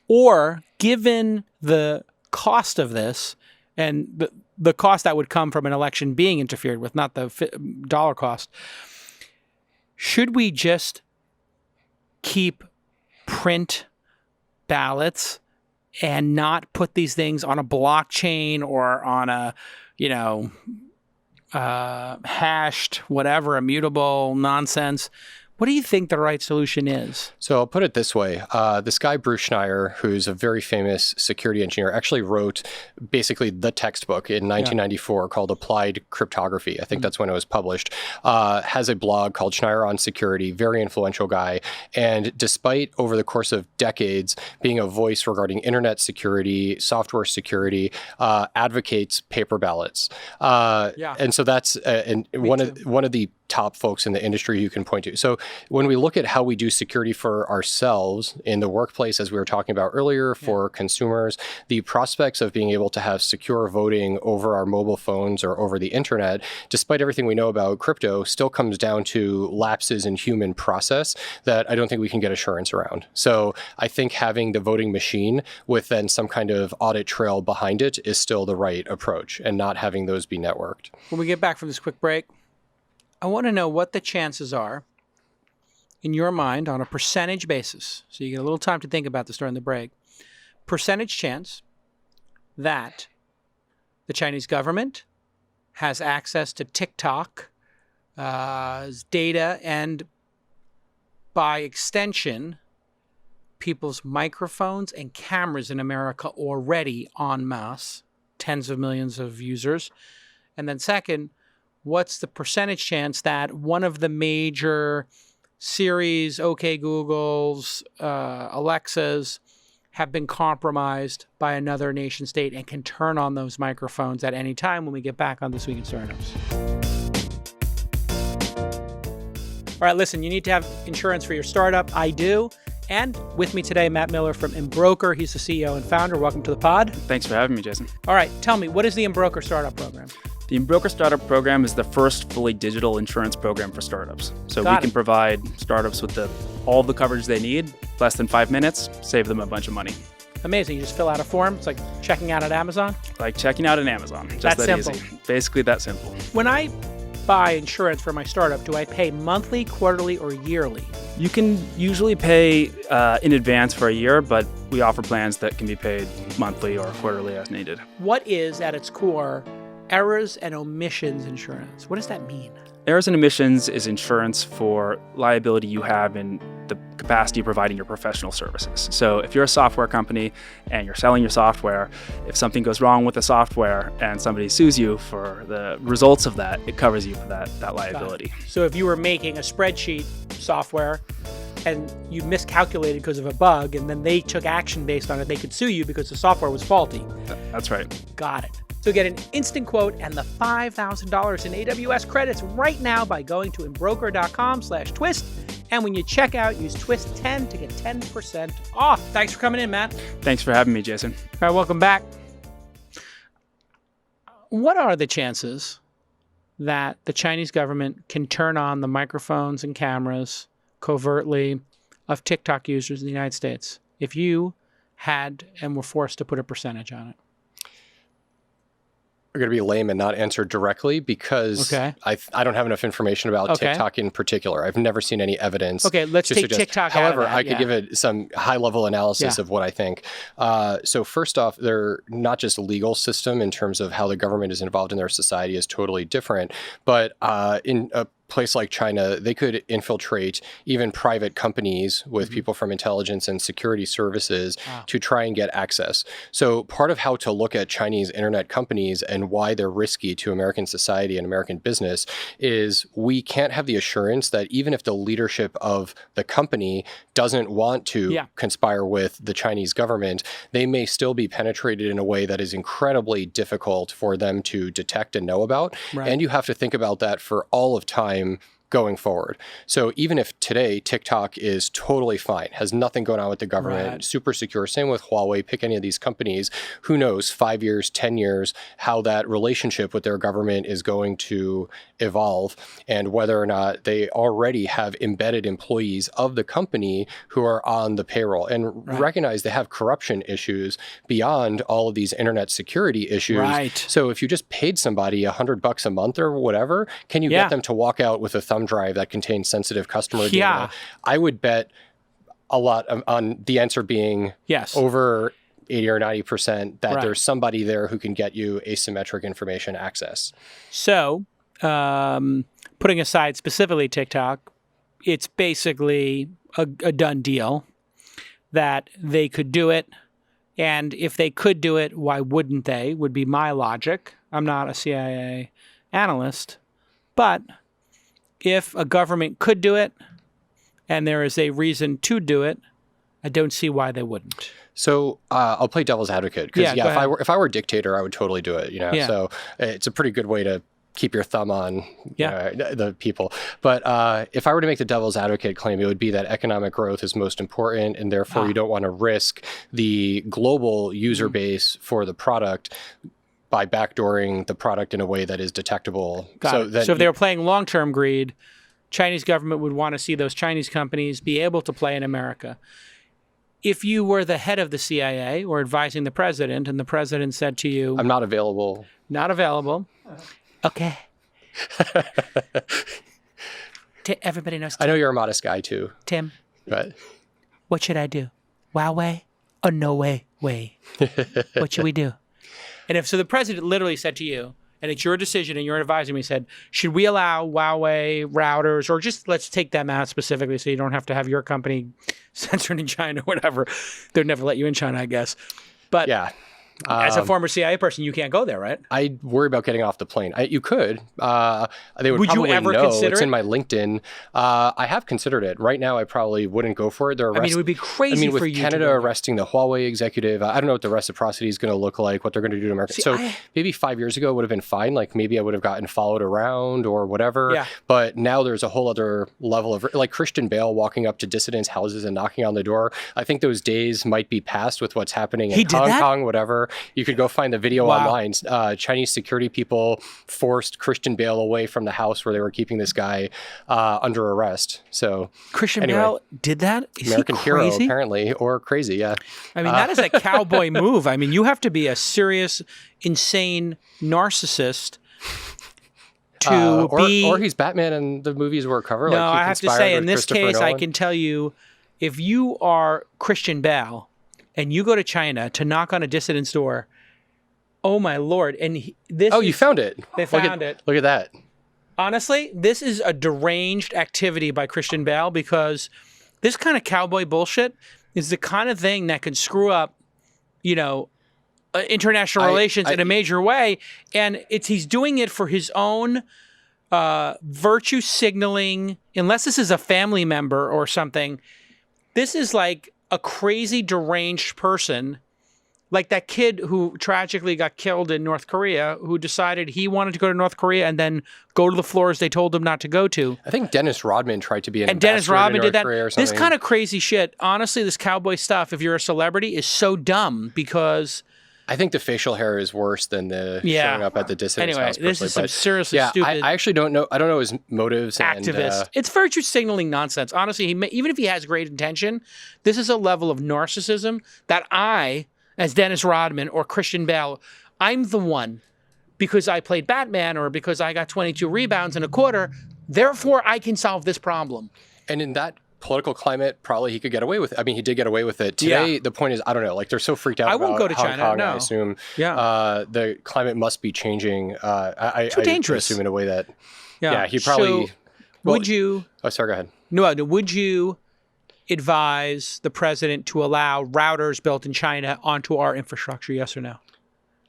Or given the cost of this, and the cost that would come from an election being interfered with, not the dollar cost, should we just keep print ballots and not put these things on a blockchain or on a, hashed, whatever, immutable nonsense? What do you think the right solution is? So I'll put it this way. This guy, Bruce Schneier, who's a very famous security engineer, actually wrote basically the textbook in 1994 called Applied Cryptography. I think that's when it was published. Has a blog called Schneier on Security, very influential guy. And despite over the course of decades being a voice regarding internet security, software security, advocates paper ballots. And so that's one of the top folks in the industry you can point to. So when we look at how we do security for ourselves in the workplace, as we were talking about earlier, for consumers, the prospects of being able to have secure voting over our mobile phones or over the internet, despite everything we know about crypto, still comes down to lapses in human process that I don't think we can get assurance around. So I think having the voting machine with then some kind of audit trail behind it is still the right approach, and not having those be networked. When we get back from this quick break, I want to know what the chances are, in your mind, on a percentage basis, so you get a little time to think about this during the break, percentage chance that the Chinese government has access to TikTok data and, by extension, people's microphones and cameras in America already en masse, tens of millions of users. And then second, what's the percentage chance that one of the major Siri's, OK Google's, Alexa's have been compromised by another nation state and can turn on those microphones at any time when we get back on This Week in Startups. All right, listen, you need to have insurance for your startup. I do. And with me today, Matt Miller from Embroker. He's the CEO and founder. Welcome to the pod. Thanks for having me, Jason. All right, tell me, what is the Embroker Startup Program? The Embroker Startup Program is the first fully digital insurance program for startups. So Got we can it. provide startups with all the coverage they need, less than 5 minutes, save them a bunch of money. Amazing. You just fill out a form. It's like checking out at Amazon. Like checking out an Amazon. Just That's that simple. easy. Basically that simple. When I buy insurance for my startup, do I pay monthly, quarterly, or yearly? You can usually pay in advance for a year, but we offer plans that can be paid monthly or quarterly as needed. What is, at its core, errors and omissions insurance? What does that mean? Errors and omissions is insurance for liability you have in the capacity of providing your professional services. So if you're a software company and you're selling your software, if something goes wrong with the software and somebody sues you for the results of that, it covers you for that liability. So if you were making a spreadsheet software and you miscalculated because of a bug and then they took action based on it, they could sue you because the software was faulty. That's right. Got it. So get an instant quote and the $5,000 in AWS credits right now by going to embroker.com/twist. And when you check out, use twist10 to get 10% off. Thanks for coming in, Matt. Thanks for having me, Jason. All right, welcome back. What are the chances that the Chinese government can turn on the microphones and cameras covertly of TikTok users in the United States if you had and were forced to put a percentage on it? Are going to be lame and not answer directly because Okay. I don't have enough information about Okay. TikTok in particular. I've never seen any evidence. Okay, let's to take suggest. TikTok out of However, that, I could yeah. give it some high-level analysis Yeah. of what I think. So first off, they're not just legal system in terms of how the government is involved in their society is totally different, but in a place like China, they could infiltrate even private companies with people from intelligence and security services to try and get access. So part of how to look at Chinese internet companies and why they're risky to American society and American business is we can't have the assurance that even if the leadership of the company doesn't want to conspire with the Chinese government, they may still be penetrated in a way that is incredibly difficult for them to detect and know about. Right. And you have to think about that for all of time going forward. So even if today TikTok is totally fine, has nothing going on with the government, Right. super secure, same with Huawei, pick any of these companies, who knows, 5 years, 10 years, how that relationship with their government is going to evolve and whether or not they already have embedded employees of the company who are on the payroll and recognize they have corruption issues beyond all of these internet security issues. Right. So if you just paid somebody $100 a month or whatever, can you get them to walk out with a thumb drive that contains sensitive customer data? I would bet a lot on the answer being Yes. over 80 or 90% that Right. there's somebody there who can get you asymmetric information access. So, putting aside specifically TikTok, it's basically a done deal that they could do it. And if they could do it, why wouldn't they, would be my logic. I'm not a CIA analyst. But if a government could do it and there is a reason to do it, I don't see why they wouldn't. So I'll play devil's advocate because go ahead. if I were a dictator, I would totally do it. So it's a pretty good way to keep your thumb on the people. But if I were to make the devil's advocate claim, it would be that economic growth is most important, and therefore you don't want to risk the global user base for the product by backdooring the product in a way that is detectable. So if they were playing long-term greed, Chinese government would want to see those Chinese companies be able to play in America. If you were the head of the CIA or advising the president and the president said to you, I'm not available. Not available. Okay. Everybody knows Tim. I know you're a modest guy too. Tim, But what should I do? Huawei or no way? What should we do? And if so, the president literally said to you, and it's your decision and you're advising me, said, should we allow Huawei routers, or just let's take them out specifically so you don't have to have your company censored in China or whatever. They'd never let you in China, I guess. But yeah, As a former CIA person, you can't go there, right? I worry about getting off the plane. You could. They would you probably ever know. consider It's it? in my LinkedIn. I have considered it. Right now, I probably wouldn't go for it. I mean, it would be crazy with for you Canada to go. arresting the Huawei executive, I don't know what the reciprocity is going to look like, what they're going to do to America. Maybe 5 years ago would have been fine. Like maybe I would have gotten followed around or whatever. Yeah. But now there's a whole other level of, like Christian Bale walking up to dissidents' houses and knocking on the door. I think those days might be past with what's happening in Hong Kong, whatever. You could go find the video online. Chinese security people forced Christian Bale away from the house where they were keeping this guy under arrest. So Christian Bale did that? Is American he hero, crazy? apparently, or crazy, yeah. I mean, that is a cowboy move. I mean, you have to be a serious, insane narcissist to be... Or he's Batman in the movies we're covering. No, like I have to say, in this case, I can tell you, if you are Christian Bale and you go to China to knock on a dissident's door, oh my Lord. And you found it. They found it. Look at that. Honestly, this is a deranged activity by Christian Bale because this kind of cowboy bullshit is the kind of thing that can screw up, international relations in a major way. And he's doing it for his own virtue signaling. Unless this is a family member or something, this is like a crazy, deranged person. Like that kid who tragically got killed in North Korea, who decided he wanted to go to North Korea and then go to the floors they told him not to go to. I think Dennis Rodman tried to be an and Dennis ambassador Rodman to did North that. Korea or something. This kind of crazy shit, honestly, this cowboy stuff, if you're a celebrity, is so dumb because... I think the facial hair is worse than the showing up at the dissident's house. Anyway, this is some seriously stupid... I actually don't know. I don't know his motives. Activist. It's virtue signaling nonsense. Honestly, even if he has great intention, this is a level of narcissism that I... as Dennis Rodman or Christian Bale, I'm the one because I played Batman or because I got 22 rebounds in a quarter. Therefore, I can solve this problem. And in that political climate, probably he could get away with it. I mean, he did get away with it. Today, the point is, I don't know, like they're so freaked out about won't go to Hong China, Kong, no. I assume. Yeah. The climate must be changing. Too dangerous. I assume in a way that, he probably... So, would you... Oh, sorry, go ahead. No, would you advise the president to allow routers built in China onto our infrastructure, yes or no?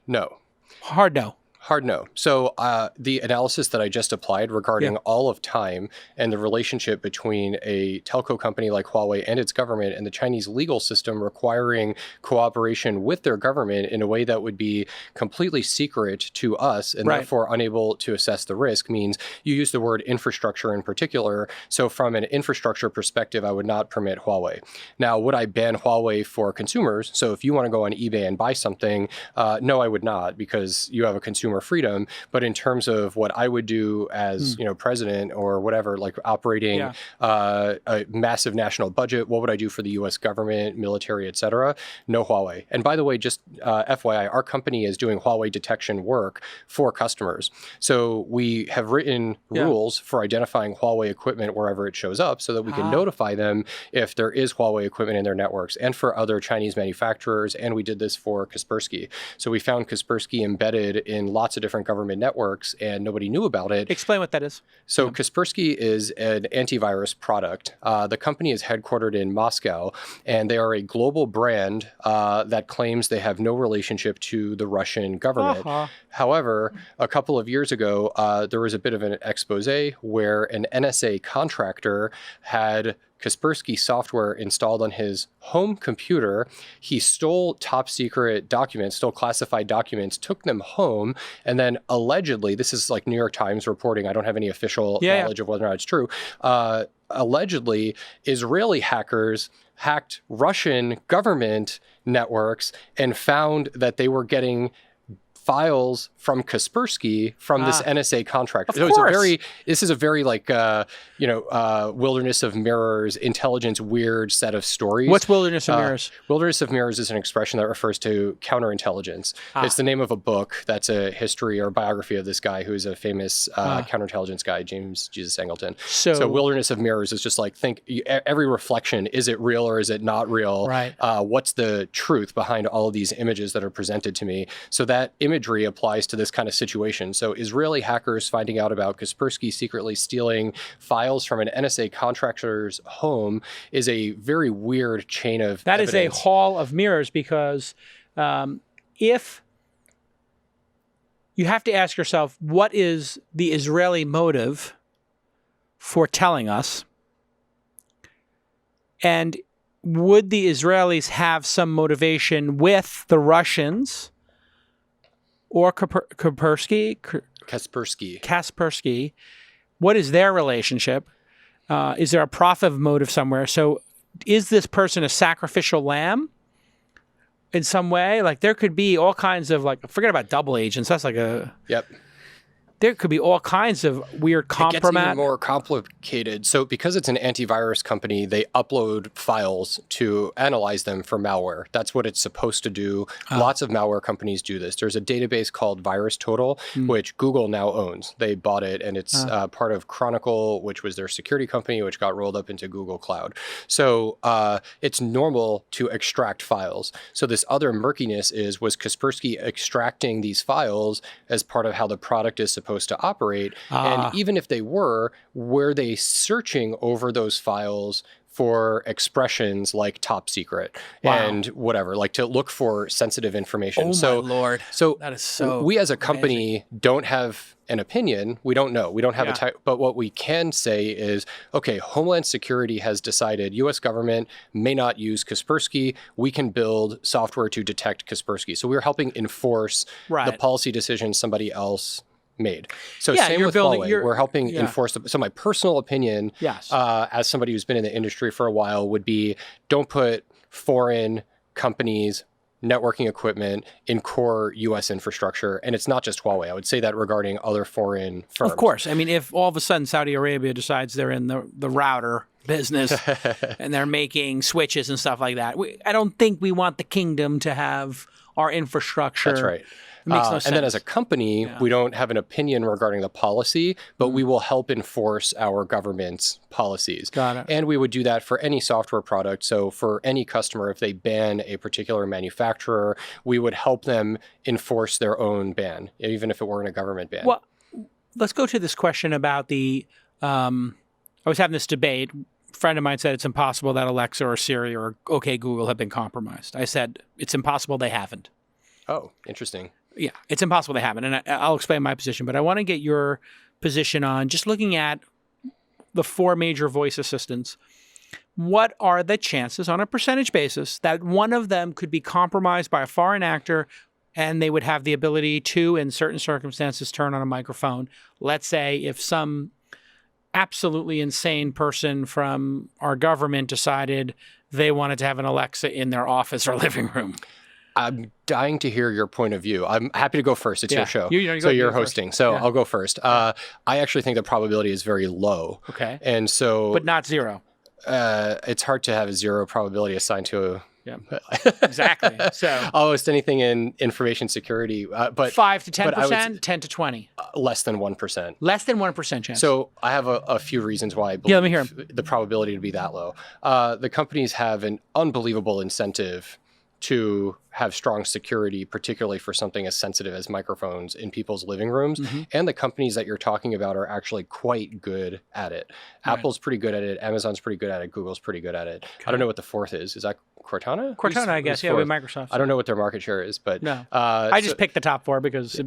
No. Hard no. Hard no. So the analysis that I just applied regarding all of time and the relationship between a telco company like Huawei and its government and the Chinese legal system requiring cooperation with their government in a way that would be completely secret to us and therefore unable to assess the risk means you use the word infrastructure in particular. So from an infrastructure perspective, I would not permit Huawei. Now, would I ban Huawei for consumers? So if you want to go on eBay and buy something, no, I would not because you have a consumer freedom. But in terms of what I would do as president or whatever, like operating a massive national budget, what would I do for the U.S. government, military, et cetera? No Huawei. And by the way, just FYI, our company is doing Huawei detection work for customers. So we have written rules for identifying Huawei equipment wherever it shows up so that we can notify them if there is Huawei equipment in their networks and for other Chinese manufacturers. And we did this for Kaspersky. So we found Kaspersky embedded in lots of different government networks and nobody knew about it. Explain what that is. So Kaspersky is an antivirus product. The company is headquartered in Moscow and they are a global brand that claims they have no relationship to the Russian government. However, a couple of years ago, there was a bit of an expose where an NSA contractor had Kaspersky software installed on his home computer. He stole top secret documents, stole classified documents, took them home, and then allegedly, this is like New York Times reporting, I don't have any official knowledge of whether or not it's true, allegedly Israeli hackers hacked Russian government networks and found that they were getting files from Kaspersky from this NSA contractor. So this is a very like, Wilderness of Mirrors, intelligence, weird set of stories. What's Wilderness of Mirrors? Wilderness of Mirrors is an expression that refers to counterintelligence. It's the name of a book that's a history or biography of this guy who's a famous counterintelligence guy, James Jesus Angleton. So Wilderness of Mirrors is just like, think every reflection, is it real or is it not real? Right. What's the truth behind all of these images that are presented to me? So that imagery applies to this kind of situation. So Israeli hackers finding out about Kaspersky secretly stealing files from an NSA contractor's home is a very weird chain of That evidence. is a hall of mirrors because if you have to ask yourself, what is the Israeli motive for telling us? And would the Israelis have some motivation with the Russians or Kaspersky? What is their relationship? Is there a profit motive somewhere? So is this person a sacrificial lamb in some way? Like there could be all kinds of forget about double agents. That's like a... Yep. There could be all kinds of weird compromise. It gets even more complicated. So because it's an antivirus company, they upload files to analyze them for malware. That's what it's supposed to do. Lots of malware companies do this. There's a database called VirusTotal, which Google now owns. They bought it, and it's part of Chronicle, which was their security company, which got rolled up into Google Cloud. So it's normal to extract files. So this other murkiness was Kaspersky extracting these files as part of how the product is supposed to operate? And even if they were they searching over those files for expressions like top secret and whatever, like to look for sensitive information? Oh my Lord. So that is so we as a company don't have an opinion. We don't know. We don't have a type, but what we can say is, okay, Homeland Security has decided U.S. government may not use Kaspersky. We can build software to detect Kaspersky. So we're helping enforce the policy decisions somebody else made. So same with Huawei. We're helping enforce. So my personal opinion, as somebody who's been in the industry for a while, would be don't put foreign companies' networking equipment in core U.S. infrastructure. And it's not just Huawei. I would say that regarding other foreign firms. Of course. I mean, if all of a sudden Saudi Arabia decides they're in the router business and they're making switches and stuff like that, I don't think we want the kingdom to have our infrastructure. That's right. It makes no sense. And then as a company, we don't have an opinion regarding the policy, but we will help enforce our government's policies. Got it. And we would do that for any software product. So for any customer, if they ban a particular manufacturer, we would help them enforce their own ban, even if it weren't a government ban. Well, let's go to this question about the, I was having this debate. A friend of mine said it's impossible that Alexa or Siri or OK Google have been compromised. I said, it's impossible they haven't. Oh, interesting. Yeah, it's impossible they haven't. And I'll explain my position, but I want to get your position on just looking at the 4 major voice assistants. What are the chances on a percentage basis that one of them could be compromised by a foreign actor and they would have the ability to, in certain circumstances, turn on a microphone? Let's say if some absolutely insane person from our government decided they wanted to have an Alexa in their office or living room. I'm dying to hear your point of view. I'm happy to go first. It's your show. You're hosting. First. So I'll go first. I actually think the probability is very low. Okay. And so... But not zero. It's hard to have a zero probability assigned to exactly. So almost anything in information security. But 5 to 10%, 10 to 20. Less than 1%. Less than 1% chance. So I have a few reasons why I believe let me hear 'em. The probability to be that low. The companies have an unbelievable incentive to have strong security, particularly for something as sensitive as microphones in people's living rooms. And the companies that you're talking about are actually quite good at it. Apple's pretty good at it. Amazon's pretty good at it. Google's pretty good at it. I don't know what the fourth is. Is that Cortana? Cortana, I guess. Yeah, with Microsoft. I don't know what their market share is, but... No. I just picked the top 4 because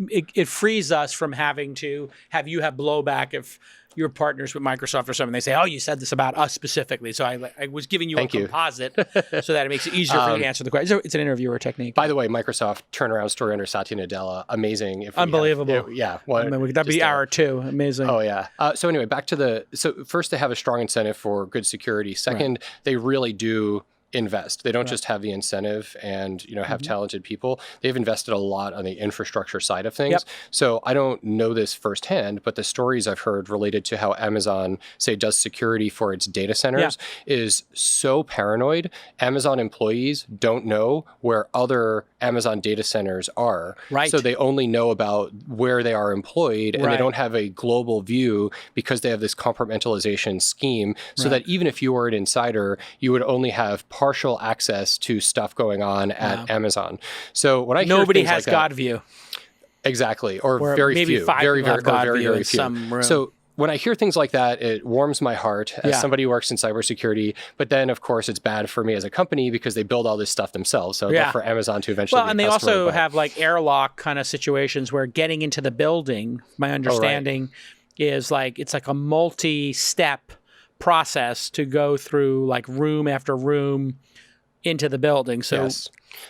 it frees us from having to have you have blowback if you're partners with Microsoft or something. They say, oh, you said this about us specifically. So I was giving you a composite so that it makes it easier for you to answer the question. It's an interviewer technique. By the way, Microsoft turnaround story under Satya Nadella, amazing. Unbelievable. That'd be hour 2. Amazing. Oh, yeah. So anyway, back to so first, they have a strong incentive for good security. Second, they really do invest. They don't just have the incentive and have talented people. They've invested a lot on the infrastructure side of things. So I don't know this firsthand, but the stories I've heard related to how Amazon, say, does security for its data centers is so paranoid. Amazon employees don't know where other Amazon data centers are. Right. So they only know about where they are employed, and they don't have a global view because they have this compartmentalization scheme so that even if you were an insider, you would only have partial access to stuff going on at Amazon. So when I hear nobody things has like God that, view. Exactly, or Or very maybe few, 5 very people have God very view very in few. some room. So when I hear things like that, it warms my heart as somebody who works in cybersecurity. But then, of course, it's bad for me as a company because they build all this stuff themselves. So I'd love for Amazon to eventually Well, be and a they customer, also but- have like airlock kind of situations where getting into the building, my understanding is like it's like a multi-step process to go through like room after room into the building. So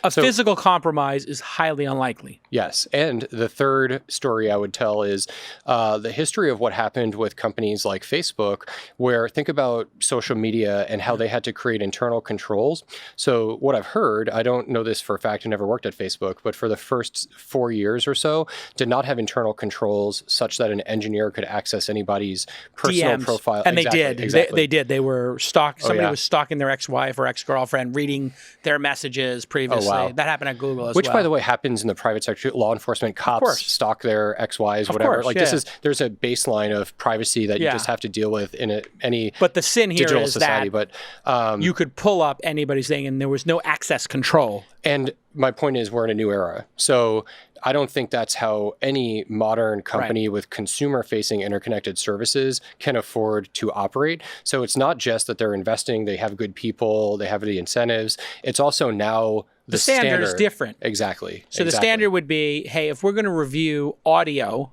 a physical compromise is highly unlikely. Yes. And the third story I would tell is the history of what happened with companies like Facebook, where think about social media and how they had to create internal controls. So what I've heard, I don't know this for a fact, I never worked at Facebook, but for the first 4 years or so, did not have internal controls such that an engineer could access anybody's personal DMs. profile. And Exactly, they did. Exactly. They did. They were stalking. Somebody yeah. was stalking their ex-wife or ex-girlfriend, reading their messages previously. wow. That happened at Google as Which, well. by the way, happens in the private sector. Law enforcement, cops stalk their ex-wives, whatever. course, Like there's a baseline of privacy that you just have to deal with in any But the sin here digital is society. that But you could pull up anybody's thing and there was no access control. and my point is, we're in a new era. So I don't think that's how any modern company with consumer-facing interconnected services can afford to operate. So it's not just that they're investing, they have good people, they have the incentives. It's also now the standard is different. Exactly. So the standard would be, hey, if we're going to review audio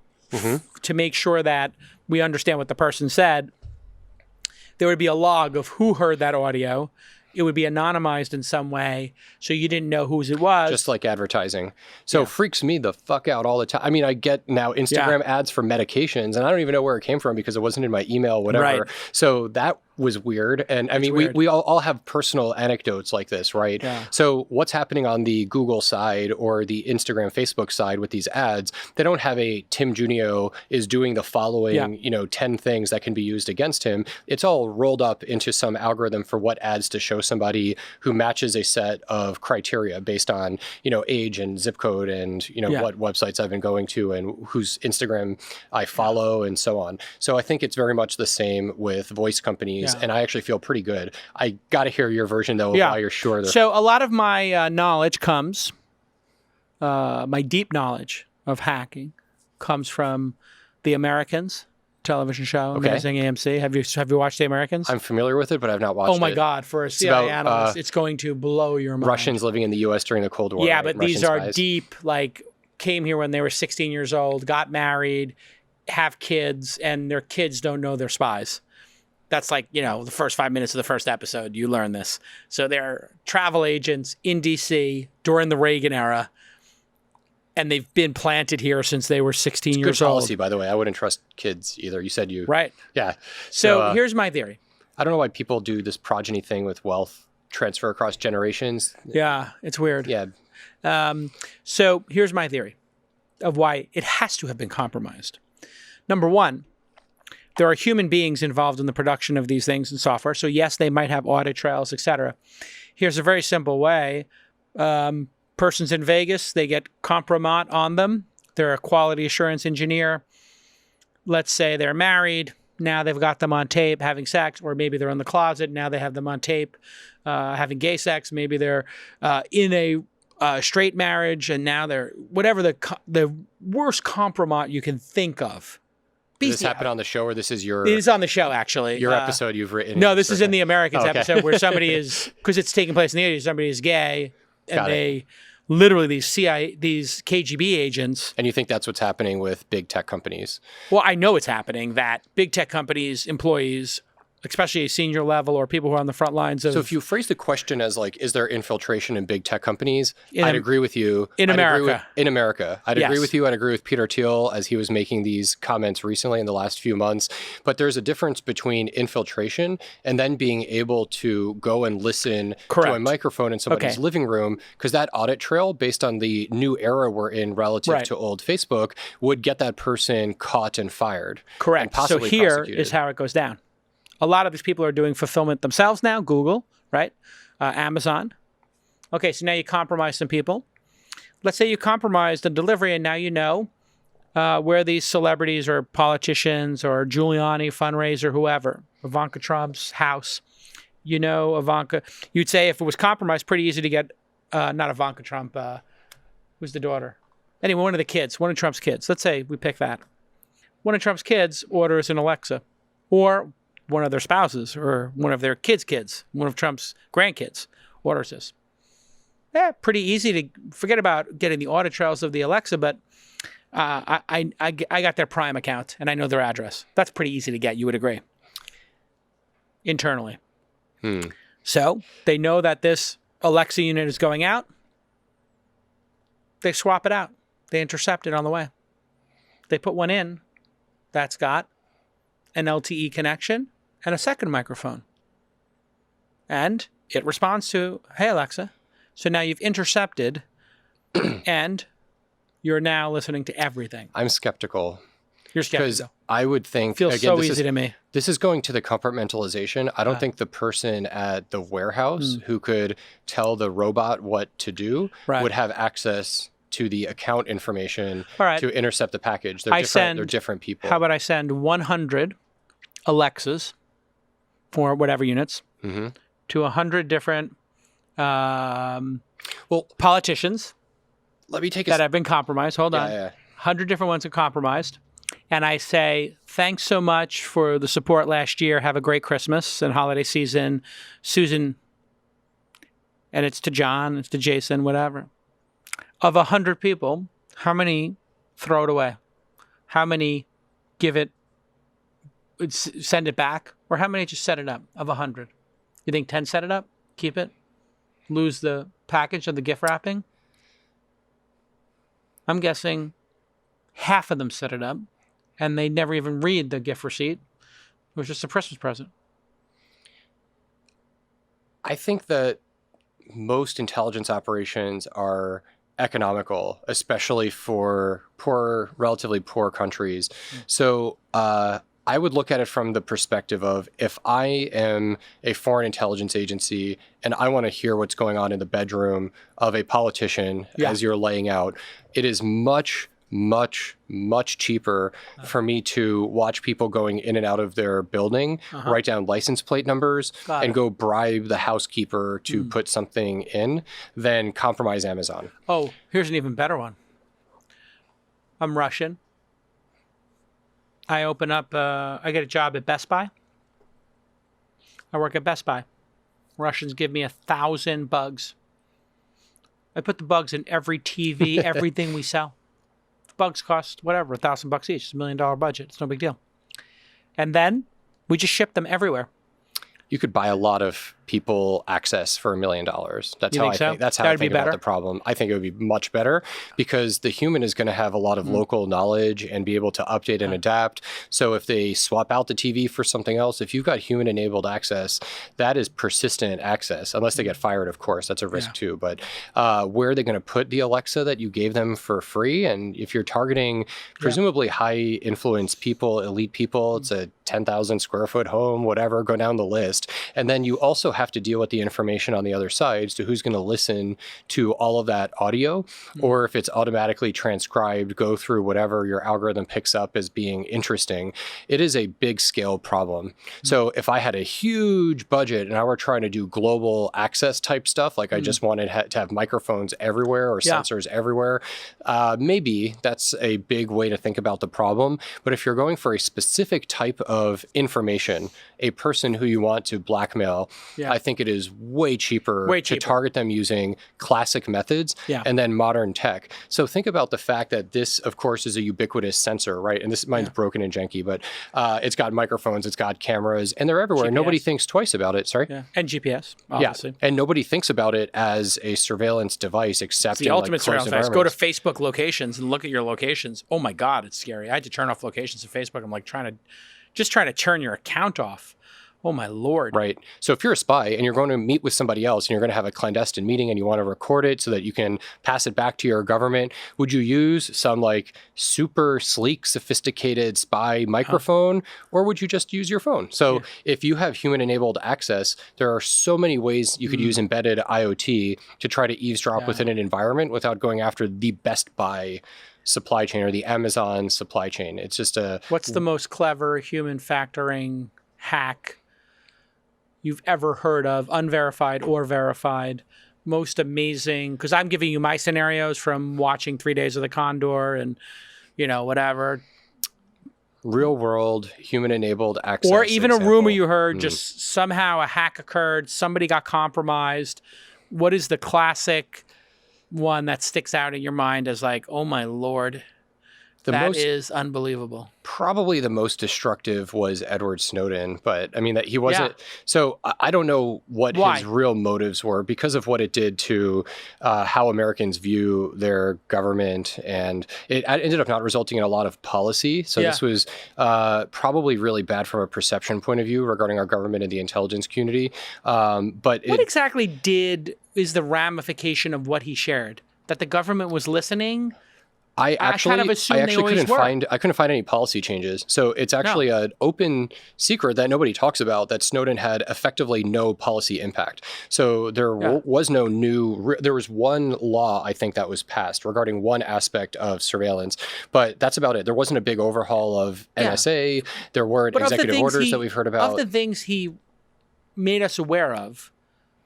to make sure that we understand what the person said, there would be a log of who heard that audio. It would be anonymized in some way, so you didn't know whose it was. Just like advertising. So it freaks me the fuck out all the time. I mean, I get now Instagram ads for medications, and I don't even know where it came from because it wasn't in my email, whatever. Right. So that was weird. And I mean, we all have personal anecdotes like this, right? Yeah. So what's happening on the Google side or the Instagram, Facebook side with these ads, they don't have a Tim Junio is doing the following, 10 things that can be used against him. It's all rolled up into some algorithm for what ads to show somebody who matches a set of criteria based on, age and zip code and, what websites I've been going to and whose Instagram I follow and so on. So I think it's very much the same with voice companies. And I actually feel pretty good. I got to hear your version, though, of why you're sure. So a lot of my knowledge comes, my deep knowledge of hacking comes from The Americans television show, amazing AMC. Have you watched The Americans? I'm familiar with it, but I've not watched it. Oh my God, for a CIA analyst, it's going to blow your mind. Russians living in the U.S. during the Cold War. Yeah, right? but Russian these are spies. deep, like came here when they were 16 years old, got married, have kids, and their kids don't know they're spies. That's like, the first 5 minutes of the first episode, you learn this. So they're travel agents in D.C. during the Reagan era, and they've been planted here since they were 16 years Good old. policy, by the way. I wouldn't trust kids either. You said you... Right. Yeah. So here's my theory. I don't know why people do this progeny thing with wealth transfer across generations. Yeah, it's weird. Yeah. So here's my theory of why it has to have been compromised. Number one, there are human beings involved in the production of these things in software. So yes, they might have audit trails, etc. Here's a very simple way. Persons in Vegas, they get compromat on them. They're a quality assurance engineer. Let's say they're married. Now they've got them on tape having sex, or maybe they're in the closet. Now they have them on tape having gay sex. Maybe they're in a straight marriage, and now they're whatever the worst compromat you can think of. Does this happen on the show, or this is your... It is on the show, actually. Your episode you've written? No, this is in the Americans okay. episode where somebody is, because it's taking place in the 80s, somebody is gay, and Got it. they literally, these KGB agents. And you think that's what's happening with big tech companies? Well, I know it's happening, that big tech companies, employees, especially a senior level or people who are on the front lines of... So if you phrase the question as like, is there infiltration in big tech companies? I'd agree with you. In America. In America. I'd agree Yes. with you. I'd agree with Peter Thiel as he was making these comments recently in the last few months. But there's a difference between infiltration and then being able to go and listen to a Correct. microphone in somebody's living room, because that audit trail, based on the new era we're in relative to old Facebook, would get that person caught and fired. Correct. And possibly So here prosecuted. is how it goes down. A lot of these people are doing fulfillment themselves now, Google, right? Amazon. Okay, so now you compromise some people. Let's say you compromised the delivery, and now you know where these celebrities or politicians or Giuliani fundraiser, whoever, Ivanka Trump's house. You know Ivanka. You'd say if it was compromised, pretty easy to get, not Ivanka Trump, who's the daughter? Anyway, one of the kids, one of Trump's kids. Let's say we pick that. one of Trump's kids orders an Alexa, or one of their spouses, or one of their kids, one of Trump's grandkids orders this. Yeah, pretty easy to forget about getting the audit trails of the Alexa, but I got their Prime account and I know their address. That's pretty easy to get. You would agree. Internally. So they know that this Alexa unit is going out. They swap it out. They intercept it on the way. They put one in that's got an LTE connection and a second microphone. And it responds to, hey, Alexa. So now you've intercepted and you're now listening to everything. I'm skeptical. You're skeptical. Because I would think, Feels again, so easy to me. This is going to the compartmentalization. I don't think the person at the warehouse who could tell the robot what to do would have access to the account information to intercept the package. They're different people. How about I send 100 Alexas for whatever units to 100 different politicians let me take that have been compromised. Hold on. 100 different ones are compromised. And I say, thanks so much for the support last year. Have a great Christmas and holiday season. Susan, and it's to John, it's to Jason, whatever. Of 100 people, how many throw it away? How many give it, send it back? Or how many just set it up of 100? You think 10 set it up? Keep it? Lose the package of the gift wrapping? I'm guessing half of them set it up and they never even read the gift receipt. It was just a Christmas present. I think that most intelligence operations are economical, especially for relatively poor countries. So I would look at it from the perspective of, if I am a foreign intelligence agency and I want to hear what's going on in the bedroom of a politician as you're laying out, it is much cheaper for me to watch people going in and out of their building, write down license plate numbers, and go bribe the housekeeper to put something in than compromise Amazon. Oh, here's an even better one. I'm Russian. I open up, I get a job at Best Buy. I work at Best Buy. Russians give me 1,000 bugs. I put the bugs in every TV, everything we sell. Bugs cost whatever, $1,000 each. It's $1 million budget. It's no big deal. And then we just ship them everywhere. You could buy a lot of people access for $1 million. That's how I think. That's how I think about the problem. I think it would be much better because the human is going to have a lot of local knowledge and be able to update and adapt. So if they swap out the TV for something else, if you've got human-enabled access, that is persistent access, unless they get fired, of course. That's a risk too. But where are they going to put the Alexa that you gave them for free? And if you're targeting presumably high-influence people, elite people, it's a 10,000 square foot home, whatever, go down the list. And then you also have to deal with the information on the other side. So who's going to listen to all of that audio, or if it's automatically transcribed, go through whatever your algorithm picks up as being interesting. It is a big scale problem. So if I had a huge budget and I were trying to do global access type stuff, like I just wanted to have microphones everywhere or sensors everywhere, maybe that's a big way to think about the problem. But if you're going for a specific type of information, a person who you want to blackmail, I think it is way cheaper to target them using classic methods and then modern tech. So think about the fact that this, of course, is a ubiquitous sensor, right? And this mine's broken and janky, but it's got microphones, it's got cameras, and they're everywhere. GPS. Nobody thinks twice about it. Sorry? Yeah. And GPS, obviously. Yeah. And nobody thinks about it as a surveillance device, except it's the ultimate surveillance. Go to Facebook locations and look at your locations. Oh my God, it's scary. I had to turn off locations of Facebook. I'm like trying to turn your account off. Oh, my Lord. Right. So if you're a spy and you're going to meet with somebody else and you're going to have a clandestine meeting and you want to record it so that you can pass it back to your government, would you use some like super sleek, sophisticated spy microphone, or would you just use your phone? So if you have human-enabled access, there are so many ways you could use embedded IoT to try to eavesdrop within an environment without going after the Best Buy supply chain or the Amazon supply chain. It's just What's the most clever human factoring hack you've ever heard of, unverified or verified? Most amazing, because I'm giving you my scenarios from watching 3 Days of the Condor and, whatever. real world, human enabled access. Or even example. a rumor you heard, just somehow a hack occurred, somebody got compromised. What is the classic one that sticks out in your mind as like, oh my Lord, that is unbelievable? Probably the most destructive was Edward Snowden, but I mean that he wasn't. So I don't know what his real motives were because of what it did to how Americans view their government, and it ended up not resulting in a lot of policy. So this was probably really bad from a perception point of view regarding our government and the intelligence community. But what exactly is the ramification of what he shared? That the government was listening? I actually couldn't find any policy changes. So it's actually an open secret that nobody talks about that Snowden had effectively no policy impact. So there was no there was one law, I think, that was passed regarding one aspect of surveillance, but that's about it. There wasn't a big overhaul of NSA. There weren't executive orders that we've heard about. Of the things he made us aware of,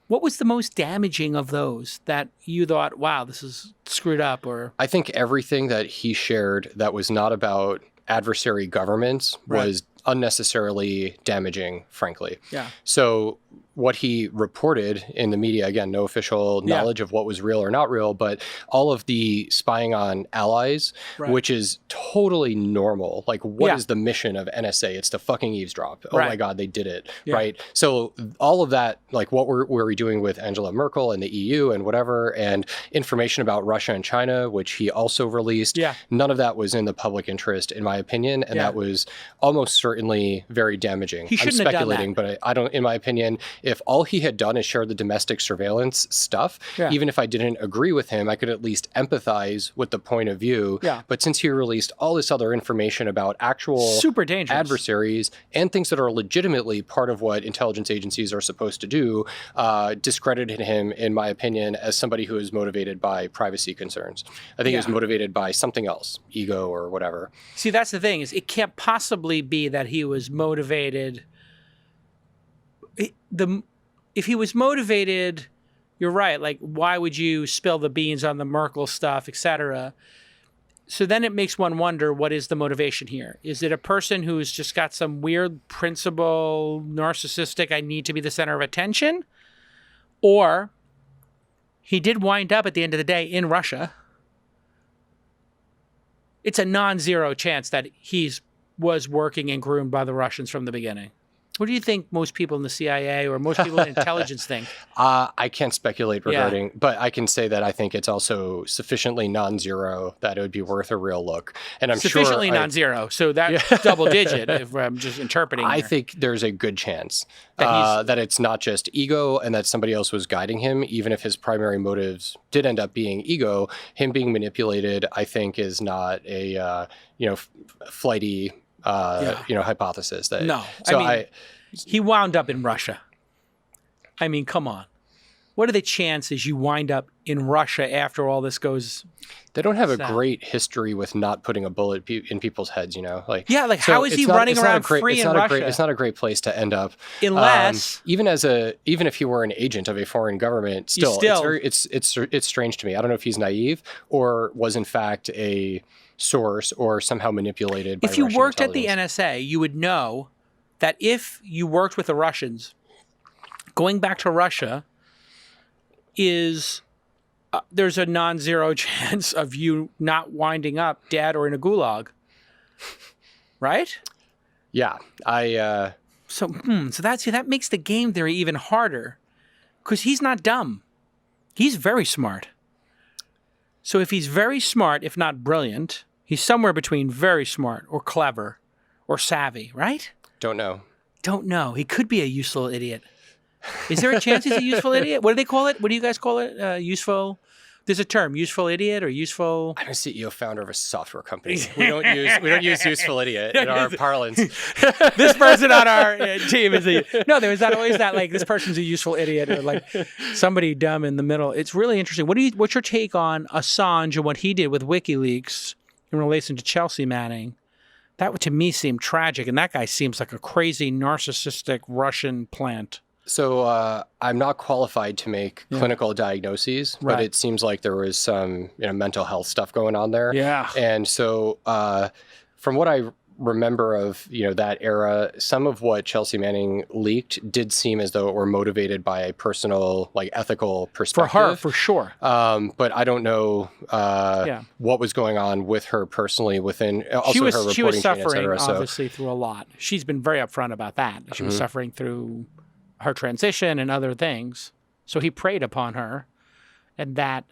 what was the most damaging of those that you thought, wow, this is screwed up? Or I think everything that he shared that was not about adversary governments was unnecessarily damaging, frankly. Yeah. So what he reported in the media, again, no official knowledge of what was real or not real, but all of the spying on allies, which is totally normal. Like, what is the mission of NSA? It's to fucking eavesdrop. Oh my God, they did it, right? So all of that, like what were we doing with Angela Merkel and the EU and whatever, and information about Russia and China, which he also released, none of that was in the public interest, in my opinion, and that was almost certainly very damaging. He shouldn't I'm speculating, have done that. but I don't, in my opinion, if all he had done is share the domestic surveillance stuff, even if I didn't agree with him, I could at least empathize with the point of view. But since he released all this other information about actual super dangerous adversaries and things that are legitimately part of what intelligence agencies are supposed to do, discredited him, in my opinion, as somebody who is motivated by privacy concerns. I think he was motivated by something else, ego or whatever. See, that's the thing, is it can't possibly be that he was motivated. If he was motivated, you're right. Like, why would you spill the beans on the Merkel stuff, etc.? So then it makes one wonder, what is the motivation here? Is it a person who's just got some weird principle, narcissistic, I need to be the center of attention? Or he did wind up at the end of the day in Russia. It's a non-zero chance that he was working and groomed by the Russians from the beginning. What do you think most people in the CIA or most people in intelligence think? I can't speculate regarding, but I can say that I think it's also sufficiently non-zero that it would be worth a real look. And I'm sufficiently non-zero, so that's double digit if I'm just interpreting. I think there's a good chance that it's not just ego and that somebody else was guiding him, even if his primary motives did end up being ego. Him being manipulated, I think, is not a flighty hypothesis. He wound up in Russia. I mean, come on. What are the chances you wind up in Russia after all this goes? They don't have a great history with not putting a bullet in people's heads, how is he running around free in Russia? It's not a great place to end up. Unless even if he were an agent of a foreign government, it's strange to me. I don't know if he's naive or was in fact a source or somehow manipulated by Russian If you worked at intelligence. the NSA, you would know that if you worked with the Russians, going back to Russia is there's a non-zero chance of you not winding up dead or in a gulag, right? Yeah, So that makes the game theory even harder, because he's not dumb, he's very smart. So if he's very smart, if not brilliant, he's somewhere between very smart or clever or savvy, right? Don't know. He He could be a useful idiot. Is there a chance he's a useful idiot? What do they call it? What do you guys call it? Useful? There's a term, useful idiot or useful. I'm a CEO, founder of a software company. We don't use useful idiot in our parlance. This person on our team is there's not always that, like, this person's a useful idiot or like somebody dumb in the middle. It's really interesting. What's your take on Assange and what he did with WikiLeaks in relation to Chelsea Manning? That to me seemed tragic, and that guy seems like a crazy narcissistic Russian plant. So I'm not qualified to make clinical diagnoses, but it seems like there was some mental health stuff going on there. Yeah. And so from what I remember of, that era, some of what Chelsea Manning leaked did seem as though it were motivated by a personal, ethical perspective. For her, for sure. But I don't know what was going on with her personally within also her reporting she was chain, suffering, et cetera. obviously, through a lot. She's been very upfront about that. She was suffering through her transition and other things. So he preyed upon her and that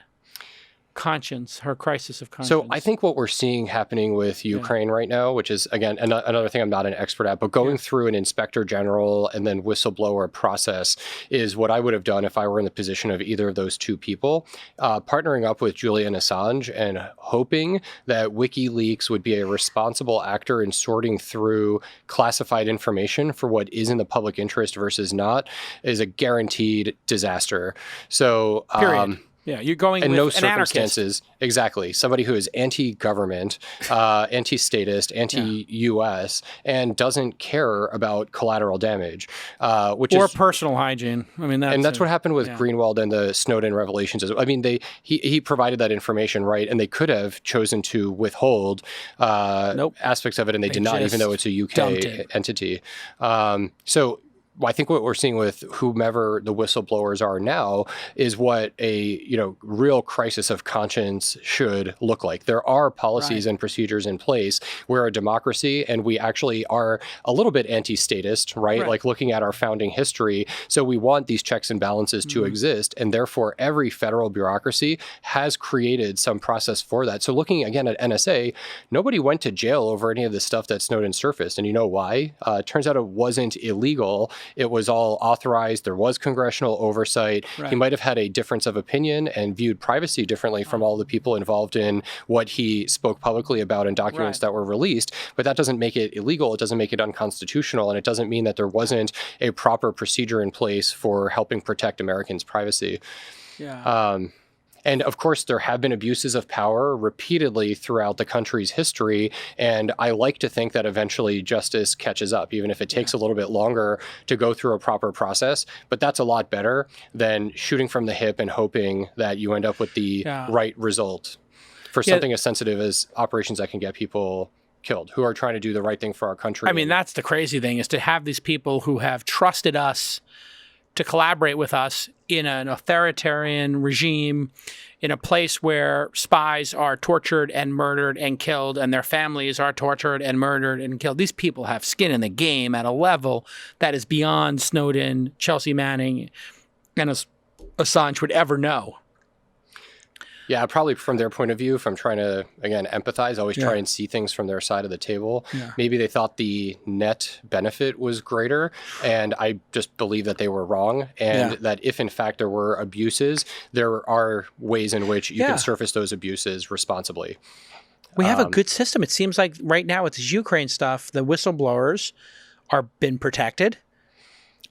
conscience, her crisis of conscience. So I think what we're seeing happening with Ukraine right now, which is, again, another thing I'm not an expert at, but going through an inspector general and then whistleblower process is what I would have done if I were in the position of either of those two people, partnering up with Julian Assange and hoping that WikiLeaks would be a responsible actor in sorting through classified information for what is in the public interest versus not is a guaranteed disaster. So, period. Yeah, you're going in with no an circumstances. Exactly. Somebody who is anti-government, anti-statist, anti-U.S., and doesn't care about collateral damage, which or is personal hygiene. I mean, that's what happened with Greenwald and the Snowden revelations. I mean, he provided that information, right? And they could have chosen to withhold aspects of it, and they did not, even though it's a UK entity. So I think what we're seeing with whomever the whistleblowers are now is what a real crisis of conscience should look like. There are policies and procedures in place. We're a democracy, and we actually are a little bit anti-statist, right? Like looking at our founding history. So we want these checks and balances to exist, and therefore every federal bureaucracy has created some process for that. So looking again at NSA, nobody went to jail over any of the stuff that Snowden surfaced, and you know why? It turns out it wasn't illegal. It was all authorized. There was congressional oversight. He might have had a difference of opinion and viewed privacy differently from all the people involved in what he spoke publicly about in documents that were released. But that doesn't make it illegal. It doesn't make it unconstitutional. And it doesn't mean that there wasn't a proper procedure in place for helping protect Americans' privacy. And of course, there have been abuses of power repeatedly throughout the country's history. And I like to think that eventually justice catches up, even if it takes a little bit longer to go through a proper process. But that's a lot better than shooting from the hip and hoping that you end up with the right result for something as sensitive as operations that can get people killed, who are trying to do the right thing for our country. I mean, that's the crazy thing, is to have these people who have trusted us to collaborate with us in an authoritarian regime, in a place where spies are tortured and murdered and killed, and their families are tortured and murdered and killed. These people have skin in the game at a level that is beyond Snowden, Chelsea Manning, and Assange would ever know. Yeah, probably from their point of view, if I'm trying to, again, empathize, always try and see things from their side of the table. Maybe they thought the net benefit was greater, and I just believe that they were wrong, and that if, in fact, there were abuses, there are ways in which you can surface those abuses responsibly. We have a good system. It seems like right now with this Ukraine stuff, the whistleblowers are been protected.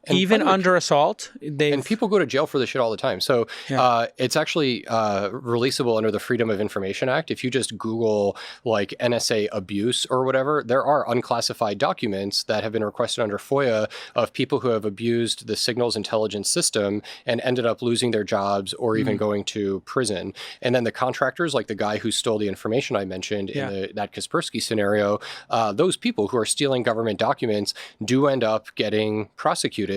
And even under assault, and people go to jail for this shit all the time. So it's actually releasable under the Freedom of Information Act. If you just Google like NSA abuse or whatever, there are unclassified documents that have been requested under FOIA of people who have abused the signals intelligence system and ended up losing their jobs or even going to prison. And then the contractors, like the guy who stole the information I mentioned in that Kaspersky scenario, those people who are stealing government documents do end up getting prosecuted.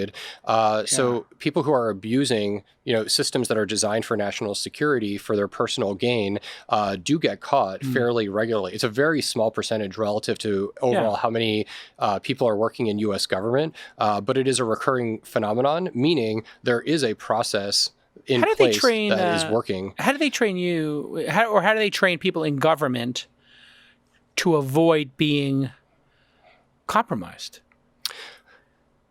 So people who are abusing, systems that are designed for national security for their personal gain do get caught fairly regularly. It's a very small percentage relative to overall how many people are working in U.S. government, but it is a recurring phenomenon, meaning there is a process in place that is working. How do they train you, or how do they train people in government to avoid being compromised?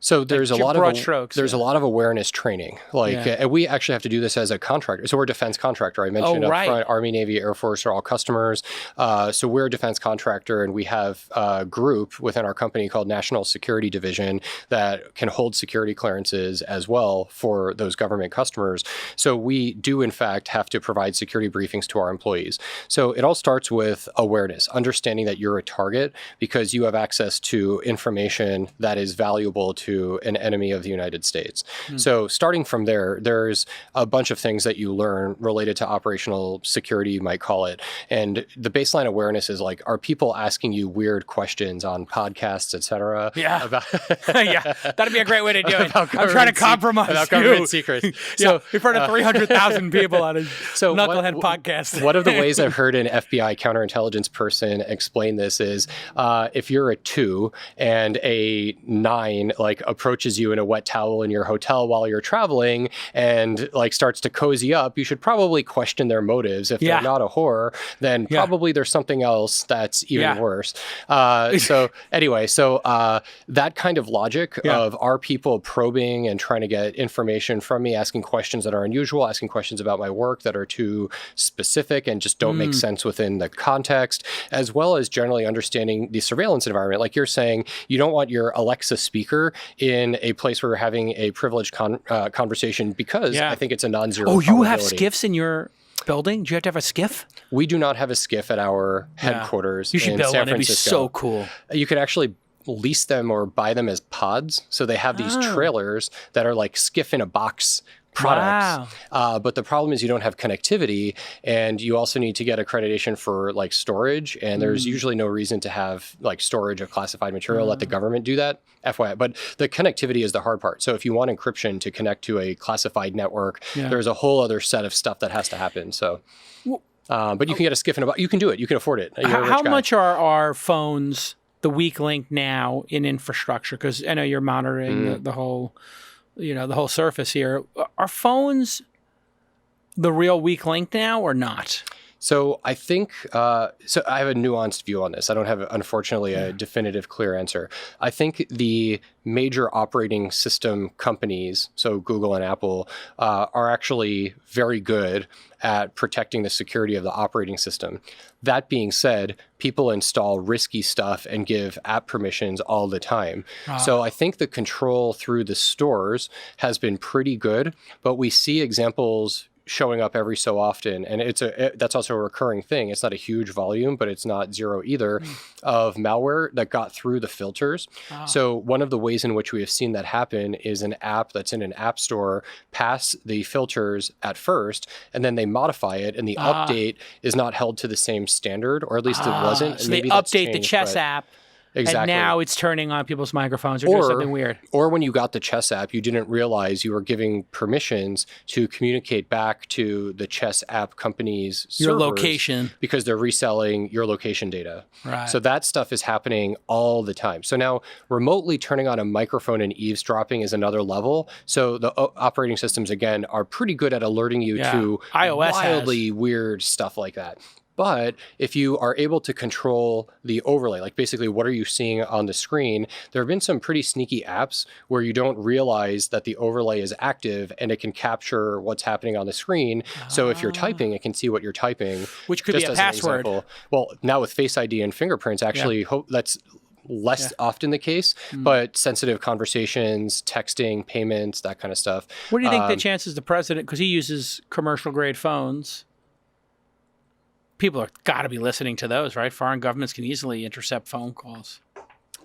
So there's a lot of strokes, a lot of awareness training, and we actually have to do this as a contractor. So we're a defense contractor. I mentioned up front, Army, Navy, Air Force are all customers. So we're a defense contractor, and we have a group within our company called National Security Division that can hold security clearances as well for those government customers. So we do, in fact, have to provide security briefings to our employees. So it all starts with awareness, understanding that you're a target because you have access to information that is valuable to to an enemy of the United States. So starting from there, there's a bunch of things that you learn related to operational security, you might call it. And the baseline awareness is like, are people asking you weird questions on podcasts, et cetera? Yeah. About Yeah, that'd be a great way to do it. About I'm trying to government compromise about you. government secrets. So in front of 300,000 people on a So knucklehead podcast. One of the ways I've heard an FBI counterintelligence person explain this is if you're a 2 and a 9 like approaches you in a wet towel in your hotel while you're traveling and like starts to cozy up, you should probably question their motives. If Yeah. they're not a whore, then probably there's something else that's even Yeah. worse. So anyway, that kind of logic of are people probing and trying to get information from me, asking questions that are unusual, asking questions about my work that are too specific and just don't make sense within the context, as well as generally understanding the surveillance environment. Like you're saying, you don't want your Alexa speaker in a place where you're having a privileged conversation because I think it's a non-zero Oh, you have probability. skiffs in your building? Do you have to have a skiff? We do not have a skiff at our headquarters You should in build San one. It'd be Francisco. so cool. You could actually lease them or buy them as pods. So they have these trailers that are like skiff in a box products. But the problem is you don't have connectivity, and you also need to get accreditation for like storage. And there's usually no reason to have like storage of classified material. Let the government do that. FYI. But the connectivity is the hard part. So if you want encryption to connect to a classified network, there's a whole other set of stuff that has to happen. So, but you can get a skiff in a box. You can do it. You can afford it. You're a rich How guy. much are our phones the weak link now in infrastructure? Because I know you're monitoring the whole, the whole surface here. Are phones the real weak link now or not? So I think, so I have a nuanced view on this. I don't have, unfortunately, a definitive, clear answer. I think the major operating system companies, so Google and Apple, are actually very good at protecting the security of the operating system. That being said, people install risky stuff and give app permissions all the time. So I think the control through the stores has been pretty good, but we see examples showing up every so often, and that's also a recurring thing. It's not a huge volume, but it's not zero either, of malware that got through the filters. So one of the ways in which we have seen that happen is an app that's in an app store pass the filters at first, and then they modify it, and the update is not held to the same standard, or at least it wasn't. So and they maybe that's update the changed, chess but- app, Exactly. and now it's turning on people's microphones or doing something weird. Or when you got the chess app, you didn't realize you were giving permissions to communicate back to the chess app company's Your servers location. because they're reselling your location data. Right. So that stuff is happening all the time. So now remotely turning on a microphone and eavesdropping is another level. So the operating systems, again, are pretty good at alerting you to iOS wildly weird stuff like that. But if you are able to control the overlay, like basically what are you seeing on the screen, there have been some pretty sneaky apps where you don't realize that the overlay is active and it can capture what's happening on the screen. So if you're typing, it can see what you're typing. Which could be Just a as an password. example. Well, now with Face ID and fingerprints, actually, that's less often the case, but sensitive conversations, texting, payments, that kind of stuff. What do you think the chances the president, because he uses commercial grade phones, people are got to be listening to those, right? Foreign governments can easily intercept phone calls.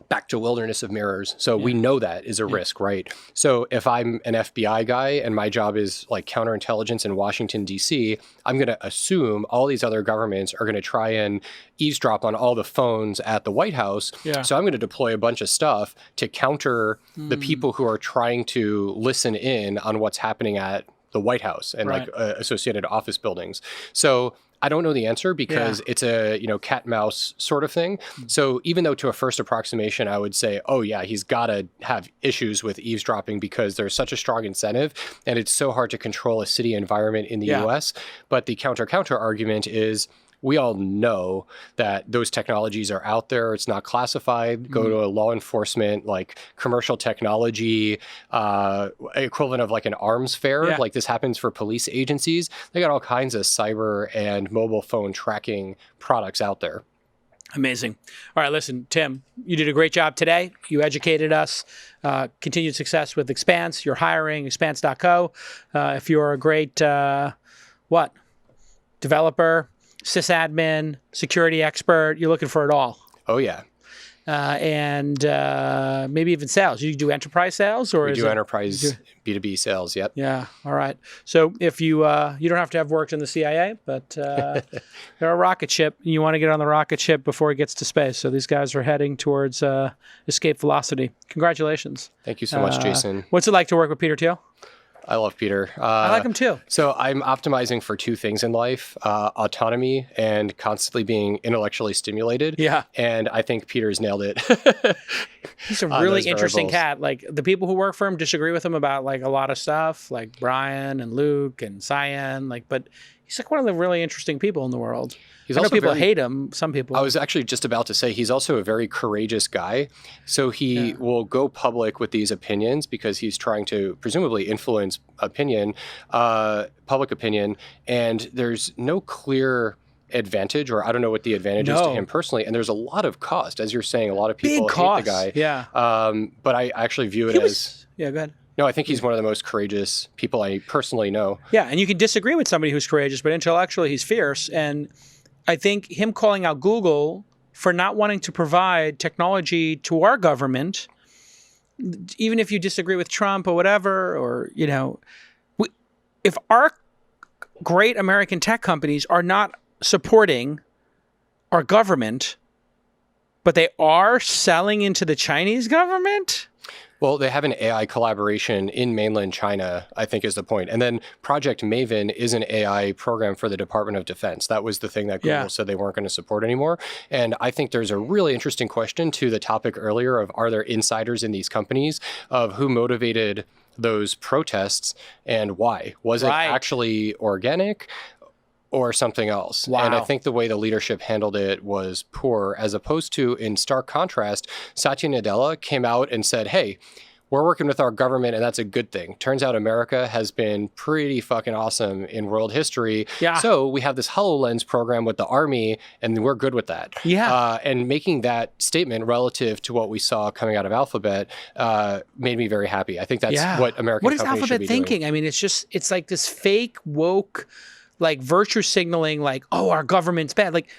Back to wilderness of mirrors. So we know that is a risk, right? So if I'm an FBI guy and my job is like counterintelligence in Washington, D.C., I'm going to assume all these other governments are going to try and eavesdrop on all the phones at the White House. Yeah. So I'm going to deploy a bunch of stuff to counter the people who are trying to listen in on what's happening at the White House and like associated office buildings. So I don't know the answer because it's a, cat and mouse sort of thing. So even though to a first approximation, I would say, oh yeah, he's got to have issues with eavesdropping because there's such a strong incentive and it's so hard to control a city environment in the US. But the counter argument is we all know that those technologies are out there. It's not classified. Go to a law enforcement, like commercial technology, equivalent of like an arms fair. Like this happens for police agencies. They got all kinds of cyber and mobile phone tracking products out there. Amazing. All right, listen, Tim, you did a great job today. You educated us. Continued success with Expanse. You're hiring, expanse.co. If you're a great, developer, sysadmin, security expert, you're looking for it all. Oh, yeah. and maybe even sales. You do enterprise sales, or We is do it, enterprise B2B sales. Yep. Yeah. All right. So if you you don't have to have worked in the CIA, but they're a rocket ship. And you want to get on the rocket ship before it gets to space. So these guys are heading towards escape velocity. Congratulations. Thank you so much, Jason. What's it like to work with Peter Thiel? I love Peter. I like him too. So I'm optimizing for two things in life, autonomy and constantly being intellectually stimulated. Yeah. And I think Peter's nailed it. He's a on really those interesting variables. cat. Like the people who work for him disagree with him about like a lot of stuff, like Brian and Luke and Cyan. Like, but he's like one of the really interesting people in the world. He's I know also people very- hate him. Some people. I was actually just about to say he's also a very courageous guy. So he will go public with these opinions because he's trying to presumably influence opinion, public opinion. And there's no clear advantage, or I don't know what the advantage is to No. him personally. And there's a lot of cost. As you're saying, a lot of people Big hate cost. the guy. Yeah. But I actually view it He as... was. Yeah. Go ahead. No, I think he's one of the most courageous people I personally know. Yeah, and you can disagree with somebody who's courageous, but intellectually he's fierce. And I think him calling out Google for not wanting to provide technology to our government, even if you disagree with Trump or whatever, or, you know, if our great American tech companies are not supporting our government, but they are selling into the Chinese government. Well, they have an AI collaboration in mainland China, I think is the point. And then Project Maven is an AI program for the Department of Defense. That was the thing that Google said they weren't going to support anymore. And I think there's a really interesting question to the topic earlier of, are there insiders in these companies, of who motivated those protests and why? Was it actually organic or something else? Wow. And I think the way the leadership handled it was poor, as opposed to, in stark contrast, Satya Nadella came out and said, hey, we're working with our government and that's a good thing. Turns out America has been pretty fucking awesome in world history. Yeah. So we have this HoloLens program with the army and we're good with that. Yeah. And making that statement relative to what we saw coming out of Alphabet made me very happy. I think that's what American What is companies should Alphabet be thinking? doing. I mean, it's like this fake woke, like virtue signaling, like, oh, our government's bad. Like,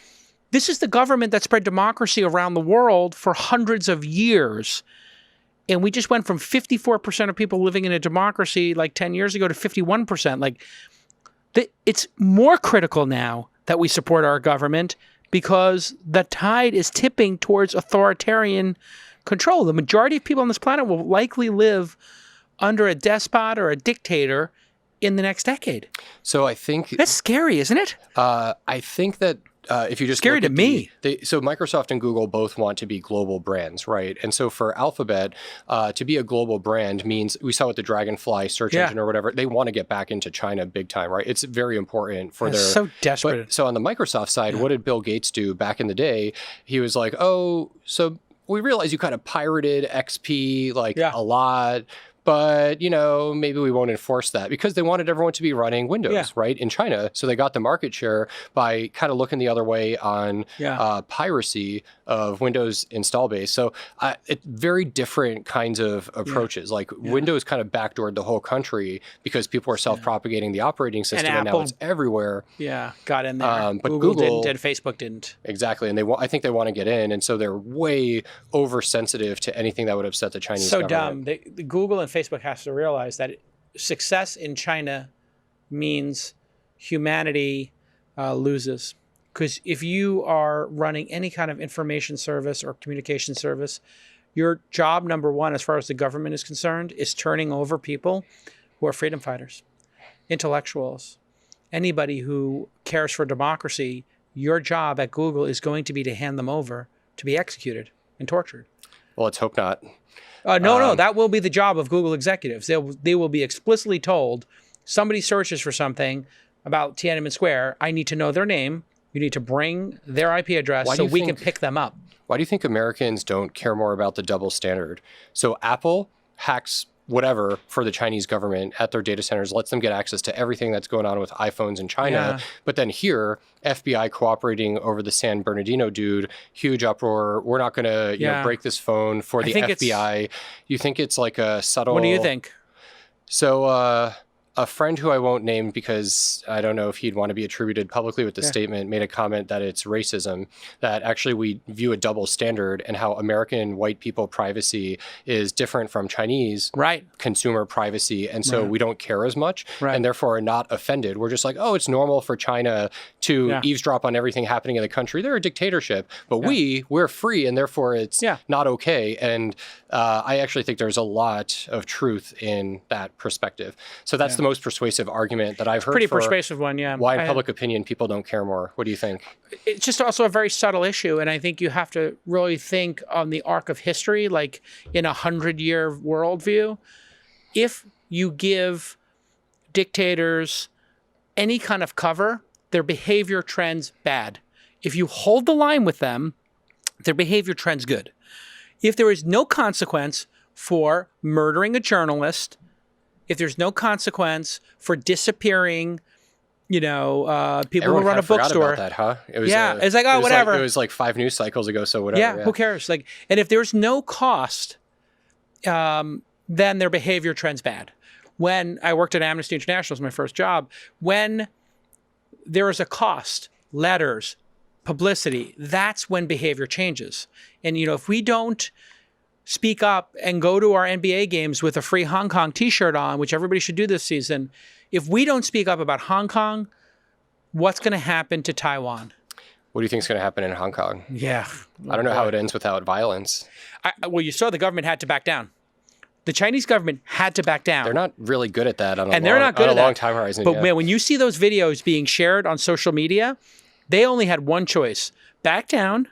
this is the government that spread democracy around the world for hundreds of years. And we just went from 54% of people living in a democracy like 10 years ago to 51%. Like, it's more critical now that we support our government because the tide is tipping towards authoritarian control. The majority of people on this planet will likely live under a despot or a dictator in the next decade. So I think That's scary, isn't it? I think that if you just Scary look to at me. so Microsoft and Google both want to be global brands, right? And so for Alphabet, to be a global brand means, we saw with the Dragonfly search engine or whatever, they want to get back into China big time, right? It's very important for their... So desperate. But, so on the Microsoft side, what did Bill Gates do back in the day? He was like, oh, so we realize you kind of pirated XP like a lot, but, you know, maybe we won't enforce that, because they wanted everyone to be running Windows, right, in China. So they got the market share by kind of looking the other way on piracy of Windows install base. So it's very different kinds of approaches. Like Windows kind of backdoored the whole country because people were self-propagating the operating system, and now Apple, it's everywhere. Got in there. But Google Google didn't, and Facebook didn't. Exactly. And I think they want to get in. And so they're way oversensitive to anything that would upset the Chinese government. Dumb. Google and Facebook has to realize that success in China means humanity loses. Because if you are running any kind of information service or communication service, your job number one, as far as the government is concerned, is turning over people who are freedom fighters, intellectuals, anybody who cares for democracy. Your job at Google is going to be to hand them over to be executed and tortured. Well, let's hope not. No, that will be the job of Google executives. They will be explicitly told, somebody searches for something about Tiananmen Square, I need to know their name. You need to bring their IP address so we can pick them up. Why do you think Americans don't care more about the double standard? So Apple hacks whatever for the Chinese government at their data centers, lets them get access to everything that's going on with iPhones in China. But then here, FBI cooperating over the San Bernardino dude, huge uproar. We're not going to break this phone for the FBI. You think it's like a subtle... What do you think? So a friend who I won't name because I don't know if he'd want to be attributed publicly with the statement made a comment that it's racism, that actually we view a double standard and how American white people privacy is different from Chinese consumer privacy. And so we don't care as much and therefore are not offended. We're just like, oh, it's normal for China to eavesdrop on everything happening in the country. They're a dictatorship, but we're free and therefore it's not okay. And I actually think there's a lot of truth in that perspective. So that's the most persuasive argument that I've heard. Pretty persuasive one, yeah. Why in public opinion people don't care more. What do you think? It's just also a very subtle issue, and I think you have to really think on the arc of history, like in 100-year worldview. If you give dictators any kind of cover, their behavior trends bad. If you hold the line with them, their behavior trends good. If there is no consequence for murdering a journalist, if there's no consequence for disappearing, people Everyone who run a bookstore. About that, huh? It was, it's like, whatever. It was like 5 news cycles ago, so whatever. Yeah, who cares? Like, and if there's no cost, then their behavior trends bad. When I worked at Amnesty International, it was my first job, when there is a cost, letters, publicity, that's when behavior changes. And, if we don't speak up and go to our NBA games with a free Hong Kong t-shirt on, which everybody should do this season, if we don't speak up about Hong Kong, what's going to happen to Taiwan? What do you think is going to happen in Hong Kong? Yeah. I don't know how it ends without violence. Well, you saw the government had to back down. The Chinese government had to back down. They're not really good at that on a long time horizon. But man, when you see those videos being shared on social media, they only had one choice: back down.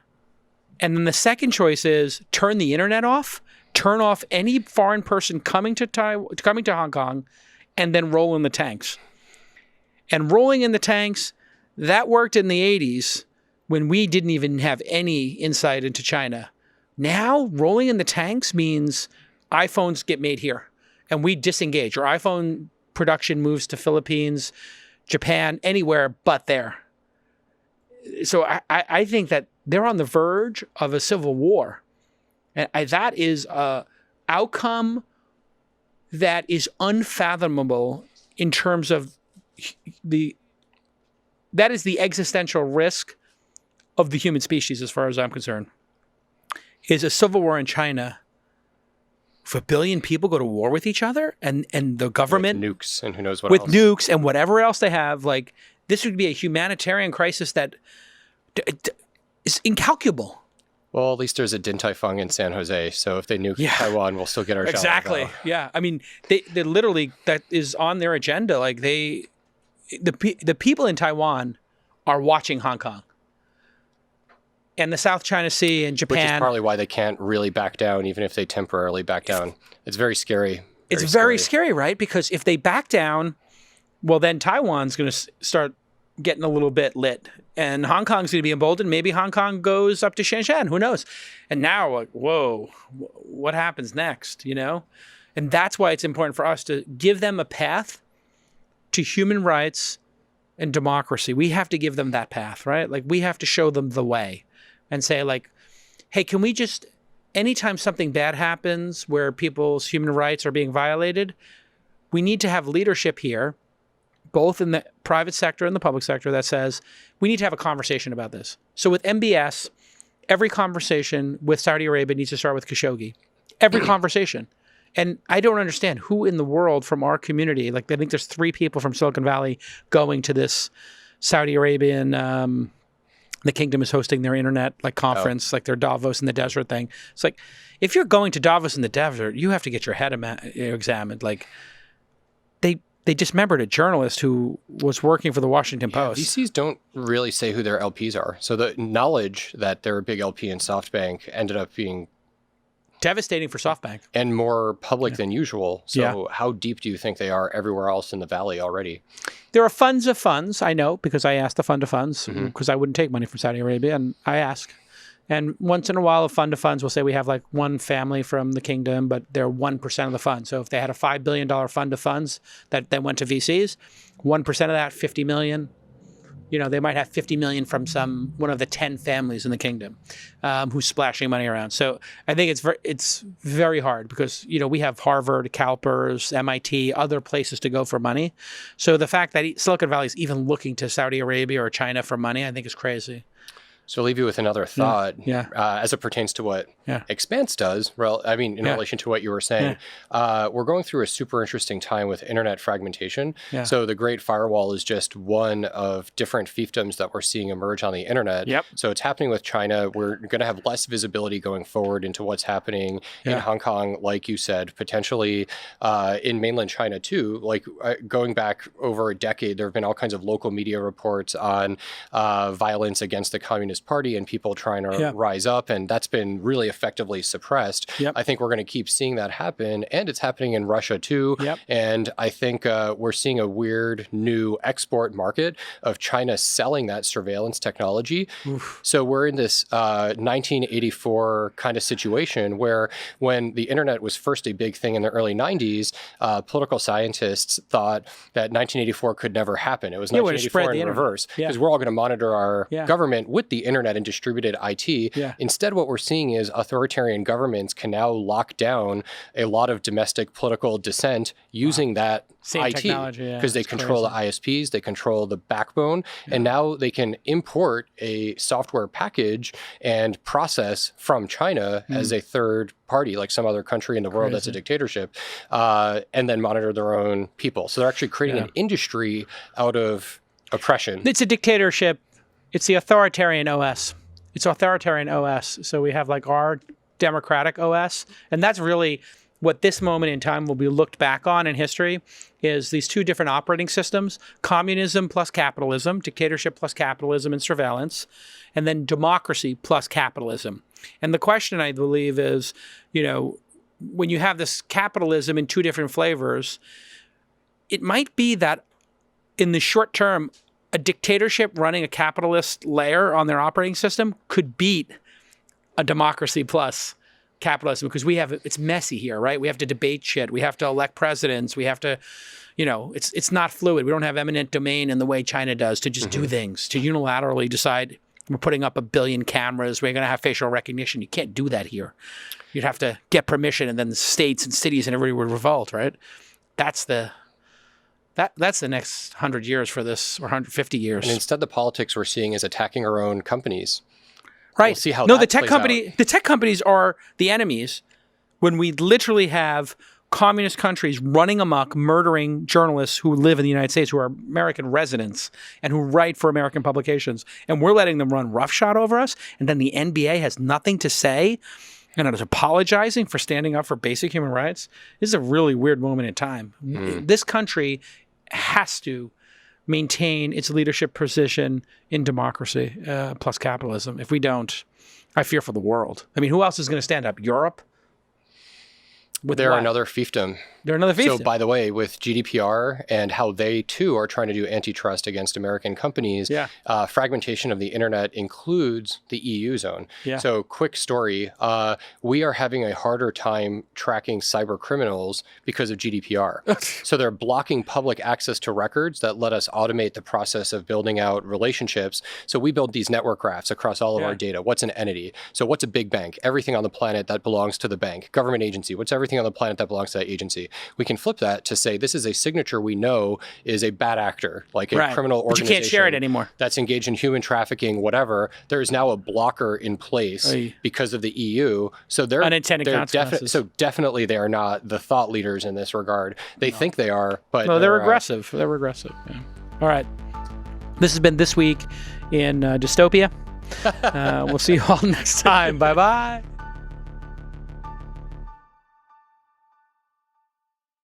And then the second choice is turn the internet off, turn off any foreign person coming to Hong Kong, and then roll in the tanks. And rolling in the tanks, that worked in the 80s when we didn't even have any insight into China. Now, rolling in the tanks means iPhones get made here and we disengage. Or iPhone production moves to Philippines, Japan, anywhere but there. So I think that they're on the verge of a civil war. And that is an outcome that is unfathomable in terms of that is the existential risk of the human species, as far as I'm concerned, is a civil war in China. If 1 billion people go to war with each other and the government... With nukes and who knows what with else. With nukes and whatever else they have, like, this would be a humanitarian crisis that is incalculable. Well, at least there's a Din Tai Fung in San Jose, so if they nuke Taiwan, we'll still get our shot. Exactly. Yeah. I mean, they literally, that is on their agenda. Like, the people in Taiwan are watching Hong Kong. And the South China Sea and Japan. Which is partly why they can't really back down, even if they temporarily back down. It's very scary. It's very scary, right? Because if they back down, well, then Taiwan's going to start getting a little bit lit. And Hong Kong's going to be emboldened. Maybe Hong Kong goes up to Shenzhen. Who knows? And now, like, whoa, what happens next, And that's why it's important for us to give them a path to human rights and democracy. We have to give them that path, right? Like, we have to show them the way. And say, like, hey, can we just, anytime something bad happens where people's human rights are being violated, we need to have leadership here, both in the private sector and the public sector, that says we need to have a conversation about this. So with MBS, every conversation with Saudi Arabia needs to start with Khashoggi. Every conversation. And I don't understand who in the world from our community, like, I think there's 3 people from Silicon Valley going to this Saudi Arabian... the kingdom is hosting their internet conference, like their Davos in the desert thing. It's like, if you're going to Davos in the desert, you have to get your head examined. Like, they dismembered a journalist who was working for the Washington Post. VCs don't really say who their LPs are. So the knowledge that they're a big LP in SoftBank ended up being devastating for SoftBank. And more public than usual. So how deep do you think they are everywhere else in the valley already? There are funds of funds, I know, because I asked the fund of funds, because I wouldn't take money from Saudi Arabia, and I ask. And once in a while, a fund of funds will say we have like one family from the kingdom, but they're 1% of the fund. So if they had a $5 billion fund of funds that then went to VCs, 1% of that, 50 million, they might have 50 million from one of the 10 families in the kingdom who's splashing money around. So I think it's very hard because, we have Harvard, CalPERS, MIT, other places to go for money. So the fact that Silicon Valley is even looking to Saudi Arabia or China for money, I think is crazy. So I'll leave you with another thought as it pertains to what Expanse does. Well, I mean, in relation to what you were saying, we're going through a super interesting time with internet fragmentation. Yeah. So the Great Firewall is just one of different fiefdoms that we're seeing emerge on the internet. Yep. So it's happening with China. We're going to have less visibility going forward into what's happening in Hong Kong, like you said, potentially in mainland China too. Like going back over a decade, there have been all kinds of local media reports on violence against the Communist Party and people trying to rise up, and that's been really effectively suppressed. Yep. I think we're going to keep seeing that happen, and it's happening in Russia too. Yep. And I think we're seeing a weird new export market of China selling that surveillance technology. Oof. So we're in this 1984 kind of situation where when the internet was first a big thing in the early 90s, political scientists thought that 1984 could never happen. It was 1984 in reverse because we're all going to monitor our government with the internet and distributed IT. Yeah. Instead, what we're seeing is authoritarian governments can now lock down a lot of domestic political dissent using that same IT technology, because they control the ISPs, they control the backbone, and now they can import a software package and process from China as a third party, like some other country in the world that's a dictatorship, and then monitor their own people. So they're actually creating an industry out of oppression. It's a dictatorship. It's the authoritarian OS. It's authoritarian OS. So we have like our democratic OS. And that's really what this moment in time will be looked back on in history is these two different operating systems, communism plus capitalism, dictatorship plus capitalism and surveillance, and then democracy plus capitalism. And the question, I believe, is, when you have this capitalism in two different flavors, it might be that in the short term, a dictatorship running a capitalist layer on their operating system could beat a democracy plus capitalism because it's messy here, right? We have to debate shit. We have to elect presidents. We have to, it's not fluid. We don't have eminent domain in the way China does to just do things, to unilaterally decide we're putting up 1 billion cameras. We're going to have facial recognition. You can't do that here. You'd have to get permission and then the states and cities and everybody would revolt, right? That's the next 100 years for this, or 150 years. And instead, the politics we're seeing is attacking our own companies. Right. We'll see how the tech companies are the enemies when we literally have communist countries running amok, murdering journalists who live in the United States, who are American residents and who write for American publications. And we're letting them run roughshod over us. And then the NBA has nothing to say and is apologizing for standing up for basic human rights. This is a really weird moment in time. This country has to maintain its leadership position in democracy plus capitalism. If we don't, I fear for the world. I mean, who else is going to stand up? Europe? They're another fiefdom. They're another fiefdom. So, by the way, with GDPR and how they, too, are trying to do antitrust against American companies, fragmentation of the internet includes the EU zone. Yeah. So, quick story, we are having a harder time tracking cyber criminals because of GDPR. So, they're blocking public access to records that let us automate the process of building out relationships. So, we build these network graphs across all of our data. What's an entity? So, what's a big bank? Everything on the planet that belongs to the bank. Government agency. What's everything on the planet that belongs to that agency? We can flip that to say this is a signature we know is a bad actor, like a criminal organization. But you can't share it anymore. That's engaged in human trafficking, whatever. There is now a blocker in place because of the EU. So they're unintended consequences. So definitely they are not the thought leaders in this regard. They think they are, but no, they're regressive. They're regressive. Yeah. All right. This has been This Week in Dystopia. We'll see you all next time. Bye-bye.